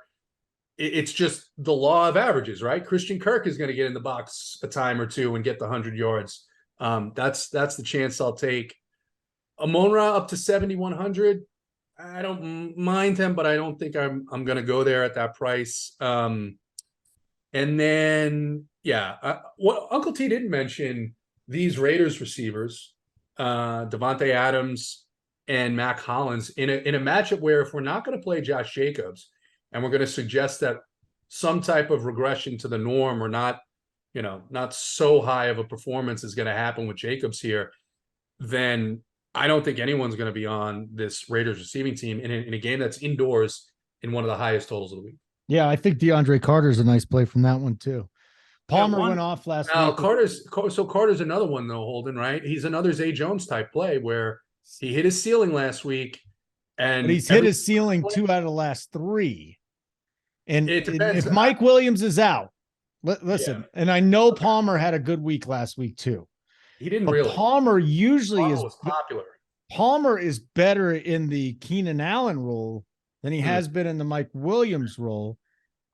it's just the law of averages, right? Christian Kirk is going to get in the box a time or two and get the 100 yards. That's the chance I'll take. Amon-Ra up to 7,100. I don't mind him, but I don't think I'm going to go there at that price. And then, what Uncle T didn't mention, these Raiders receivers, Devontae Adams and Mac Hollins, in a matchup where if we're not going to play Josh Jacobs and we're going to suggest that some type of regression to the norm or not so high of a performance is going to happen with Jacobs here, then I don't think anyone's going to be on this Raiders receiving team in a game that's indoors in one of the highest totals of the week. Yeah, I think DeAndre Carter's a nice play from that one too. Palmer went off last week. Carter's another one though, Holden, right? He's another Zay Jones type play where he hit his ceiling last week, but he's hit his ceiling 2 out of the last 3. And if Mike Williams is out, listen, and I know Palmer had a good week last week too. He didn't really. Palmer usually was popular. Palmer is better in the Keenan Allen role than he has been in the Mike Williams role.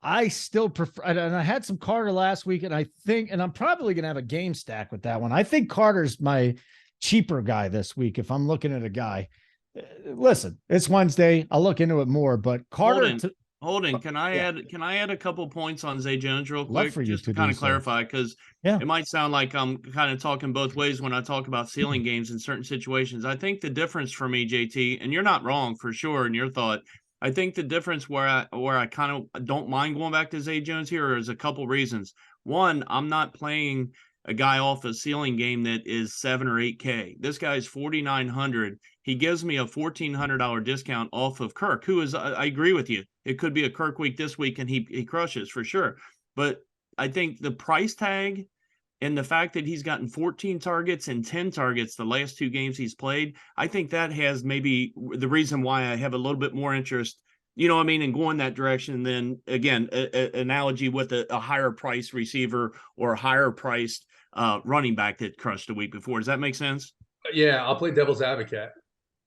I still prefer, and I had some Carter last week, and I think, and I'm probably going to have a game stack with that one. I think Carter's my cheaper guy this week. If I'm looking at a guy, listen, it's Wednesday. I'll look into it more, but Carter, Holden, can I add a couple points on Zay Jones real quick, just to kind of clarify, because it might sound like I'm kind of talking both ways when I talk about ceiling games in certain situations. I think the difference for me, JT, and you're not wrong for sure in your thought. I think the difference where I kind of don't mind going back to Zay Jones here is a couple reasons. One, I'm not playing a guy off a ceiling game that is 7 or 8K. This guy's 4,900. He gives me a $1,400 discount off of Kirk, who is, I agree with you. It could be a Kirk week this week and he crushes for sure. But I think the price tag and the fact that he's gotten 14 targets and 10 targets the last 2 games he's played, I think that has maybe the reason why I have a little bit more interest, you know what I mean, in going that direction than, again, analogy with a higher price receiver or a higher priced running back that crushed a week before. Does that make sense? Yeah, I'll play devil's advocate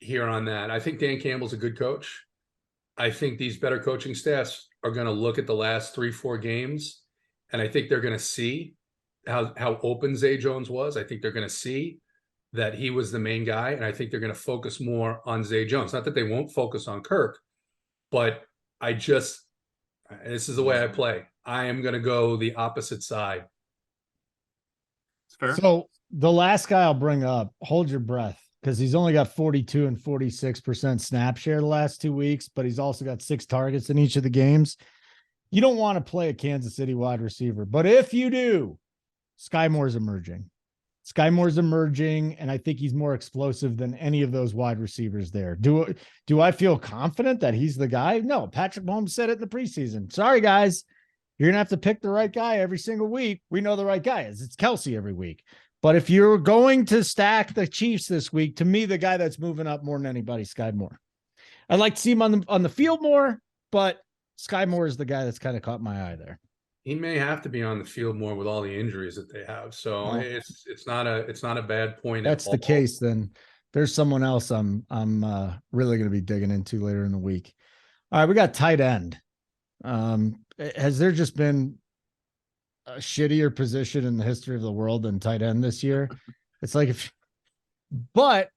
here on that. I think Dan Campbell's a good coach. I think these better coaching staffs are going to look at the last 3-4 games, and I think they're going to see how open Zay Jones was. I think they're going to see that he was the main guy, and I think they're going to focus more on Zay Jones. Not that they won't focus on Kirk, but this is the way I play. I am going to go the opposite side. Fair. So the last guy I'll bring up, hold your breath, because he's only got 42 and 46% snap share the last 2 weeks, but he's also got 6 targets in each of the games. You don't want to play a Kansas City wide receiver, but if you do, Sky Moore's emerging. Sky Moore's emerging, and I think he's more explosive than any of those wide receivers there. Do I feel confident that he's the guy? No, Patrick Mahomes said it in the preseason. Sorry, guys. You're going to have to pick the right guy every single week. We know the right guy is. It's Kelsey every week. But if you're going to stack the Chiefs this week, to me, the guy that's moving up more than anybody, Sky Moore. I'd like to see him on the field more, but Sky Moore is the guy that's kind of caught my eye there. He may have to be on the field more with all the injuries that they have. So it's not a bad point. That's the case. Then there's someone else I'm really going to be digging into later in the week. All right, we got tight end. Has there just been a shittier position in the history of the world than tight end this year? It's like but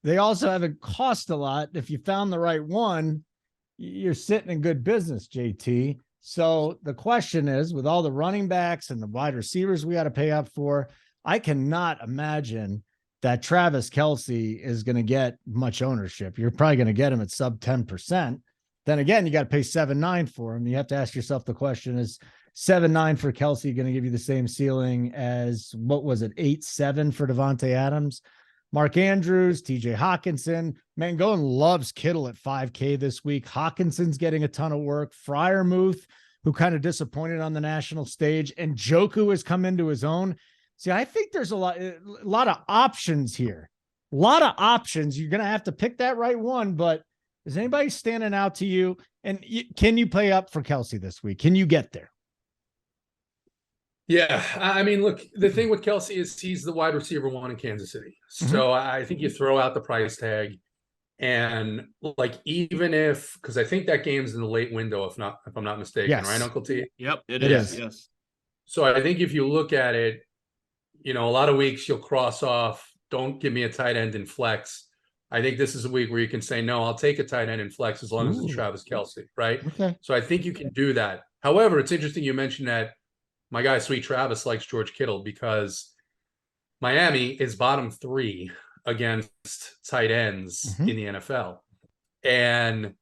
they also haven't cost a lot. If you found the right one, you're sitting in good business, JT. So the question is, with all the running backs and the wide receivers we got to pay up for, I cannot imagine that Travis Kelce is going to get much ownership. You're probably going to get him at sub 10%. Then again, you got to pay 7.9 for him. You have to ask yourself the question, is 7.9 for Kelce going to give you the same ceiling as, what was it, 8.7 for Devontae Adams? Mark Andrews, TJ Hawkinson. Mangone loves Kittle at 5K this week. Hawkinson's getting a ton of work. Freiermuth, who kind of disappointed on the national stage, and Njoku has come into his own. See, I think there's a lot of options here. A lot of options. You're going to have to pick that right one, but is anybody standing out to you? And can you play up for Kelce this week? Can you get there? Yeah, I mean, look, the thing with Kelce is he's the wide receiver 1 in Kansas City. So I think you throw out the price tag, and like, even if, because I think that game's in the late window, if I'm not mistaken, yes. Right, Uncle T? Yep, it is. Yes. So I think if you look at it, a lot of weeks you'll cross off, don't give me a tight end in flex. I think this is a week where you can say, no, I'll take a tight end in flex as long as it's Travis Kelce, right? Okay. So I think you can do that. However, it's interesting you mentioned that my guy, Sweet Travis, likes George Kittle, because Miami is bottom 3 against tight ends in the NFL. And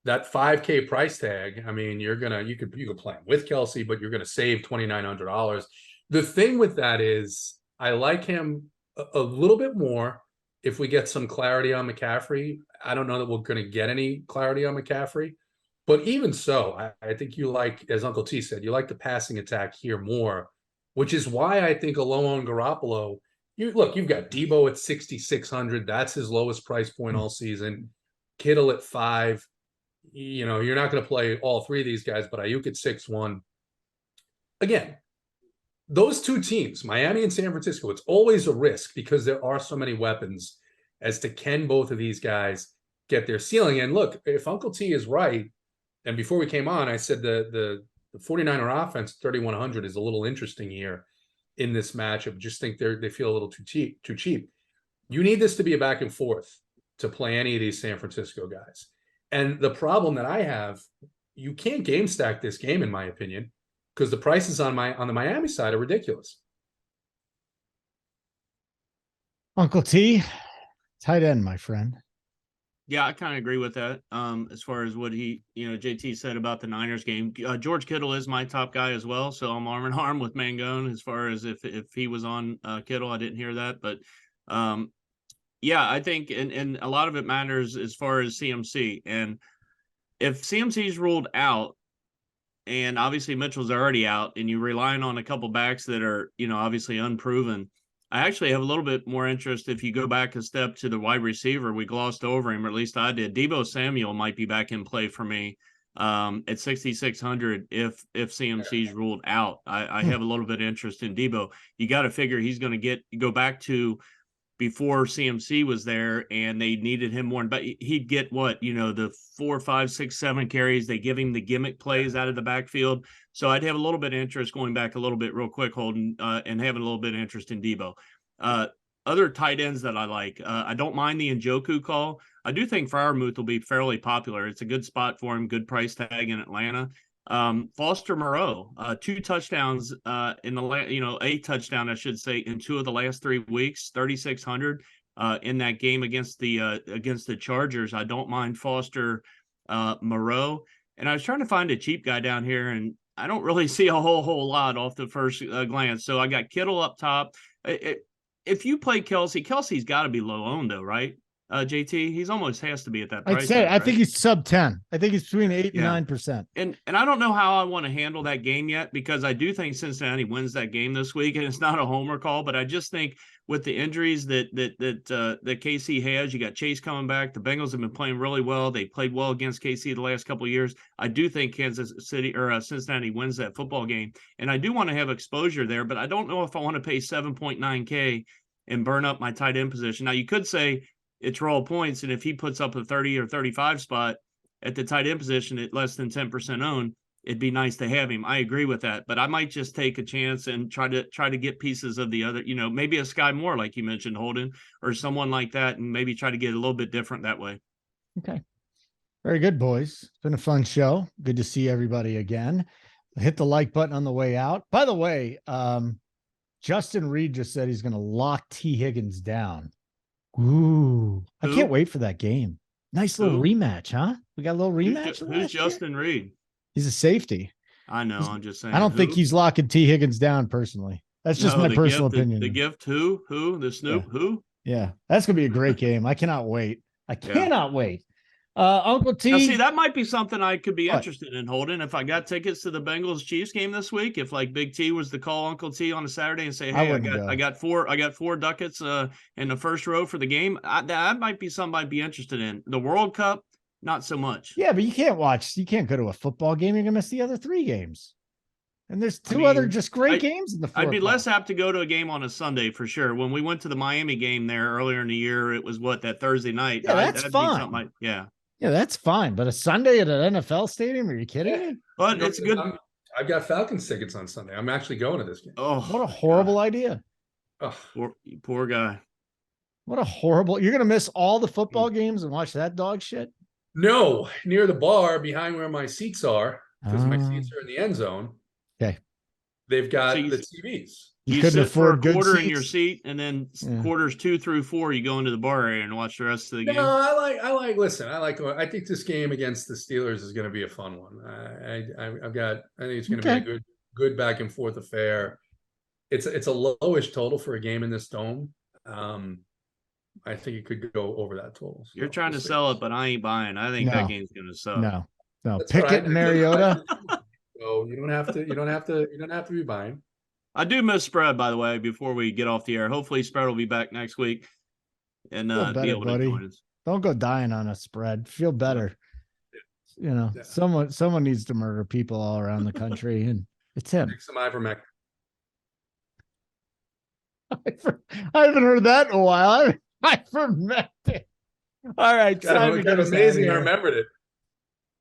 that 5K price tag, I mean, you could play him with Kelce, but you're going to save $2,900. The thing with that is I like him a little bit more if we get some clarity on McCaffrey. I don't know that we're going to get any clarity on McCaffrey. But even so, I think you like, as Uncle T said, you like the passing attack here more, which is why I think alone on Garoppolo, you've got Debo at 6,600. That's his lowest price point all season. Kittle at 5. You're not going to play all 3 of these guys, but Ayuk at 6.1. Again, those 2 teams, Miami and San Francisco, it's always a risk because there are so many weapons as to can both of these guys get their ceiling. And look, if Uncle T is right, and before we came on, I said the 49er offense, 3,100, is a little interesting here in this matchup. Just think they feel a little too cheap. You need this to be a back and forth to play any of these San Francisco guys. And the problem that I have you can't game stack this game, in my opinion, because the prices on the Miami side are ridiculous. Uncle T, tight end, my friend. Yeah, I kind of agree with that. As far as what JT said about the Niners game, George Kittle is my top guy as well. So I'm arm in arm with Mangone as far as if he was on Kittle. I didn't hear that, but yeah, I think and a lot of it matters as far as CMC. And if CMC's ruled out, and obviously Mitchell's already out, and you're relying on a couple backs that are obviously unproven. I actually have a little bit more interest if you go back a step to the wide receiver. We glossed over him, or at least I did. Deebo Samuel might be back in play for me at 6,600 if CMC's ruled out. I have a little bit of interest in Deebo. You got to figure he's going to go back to before CMC was there and they needed him more, but he'd get the 4, 5, 6, 7 carries. They give him the gimmick plays out of the backfield. So I'd have a little bit of interest going back a little bit real quick, Holden, and having a little bit of interest in Deebo. Other tight ends that I like, I don't mind the Njoku call. I do think Freiermuth will be fairly popular. It's a good spot for him, good price tag in Atlanta. Foster Moreau, 2 touchdowns in the a touchdown, I should say, in 2 of the last 3 weeks, 3,600 in that game against the Chargers. I don't mind Foster Moreau. And I was trying to find a cheap guy down here, and I don't really see a whole lot off the first glance. So I got Kittle up top. If you play Kelsey's got to be low owned though, right? JT, he's almost has to be at that price. I think he's sub 10. I think he's between 8 and 9%. And I don't know how I want to handle that game yet, because I do think Cincinnati wins that game this week, and it's not a homer call, but I just think with the injuries that KC has, you got Chase coming back. The Bengals have been playing really well. They played well against KC the last couple of years. I do think Cincinnati wins that football game, and I do want to have exposure there, but I don't know if I want to pay 7.9K and burn up my tight end position. Now you could say it's raw points, and if he puts up a 30 or 35 spot at the tight end position at less than 10% owned, it'd be nice to have him. I agree with that, but I might just take a chance and try to get pieces of the other, maybe a Sky Moore, like you mentioned, Holden, or someone like that, and maybe try to get a little bit different that way. Okay. Very good, boys. It's been a fun show. Good to see everybody again. Hit the like button on the way out. By the way, Justin Reed just said he's going to lock T. Higgins down. Ooh, I can't wait for that game. Nice little rematch, huh? We got a little rematch. Who's Justin Reed? He's a safety. I know. I'm just saying. I don't think he's locking T. Higgins down personally. That's just my personal opinion. The gift who? The Snoop who? Yeah, that's going to be a great game. I cannot wait. I cannot wait. Uncle T. Now, see, that might be something I could be interested in, Holden. If I got tickets to the Bengals Chiefs game this week, if like Big T was to call Uncle T on a Saturday and say, "Hey, I got four ducats in the first row for the game," that might be something I'd be interested in. The World Cup, not so much. Yeah, but you can't go to a football game. You're gonna miss the other 3 games. And there's 2 other just great games in the 4 I'd be less apt to go to a game on a Sunday for sure. When we went to the Miami game there earlier in the year, it was that Thursday night. Yeah, that's fine. Yeah, that's fine. But a Sunday at an NFL stadium? Are you kidding me? But it's good. I've got Falcons tickets on Sunday. I'm actually going to this game. Oh, what a horrible idea. Oh. Poor guy. What a horrible. You're going to miss all the football games and watch that dog shit? No, near the bar behind where my seats are, because my seats are in the end zone. Okay. They've got the TVs. You couldn't afford good quarter seats? in your seat, and then quarters 2 through 4, you go into the bar area and watch the rest of the game. No, I think this game against the Steelers is going to be a fun one. I think it's going to be a good back and forth affair. It's a lowish total for a game in this dome. I think it could go over that total. So you're trying to sell it, but I ain't buying. I think that game's going to suck. No. Pickett and Mariota. So you don't have to be buying. I do miss spread, by the way, before we get off the air. Hopefully spread will be back next week and be able to join us. Don't go dying on a spread. Feel better. Someone needs to murder people all around the country, and it's him. Take some ivermectin. I haven't heard that in a while. Ivermectin. All right. That was amazing. I remembered it.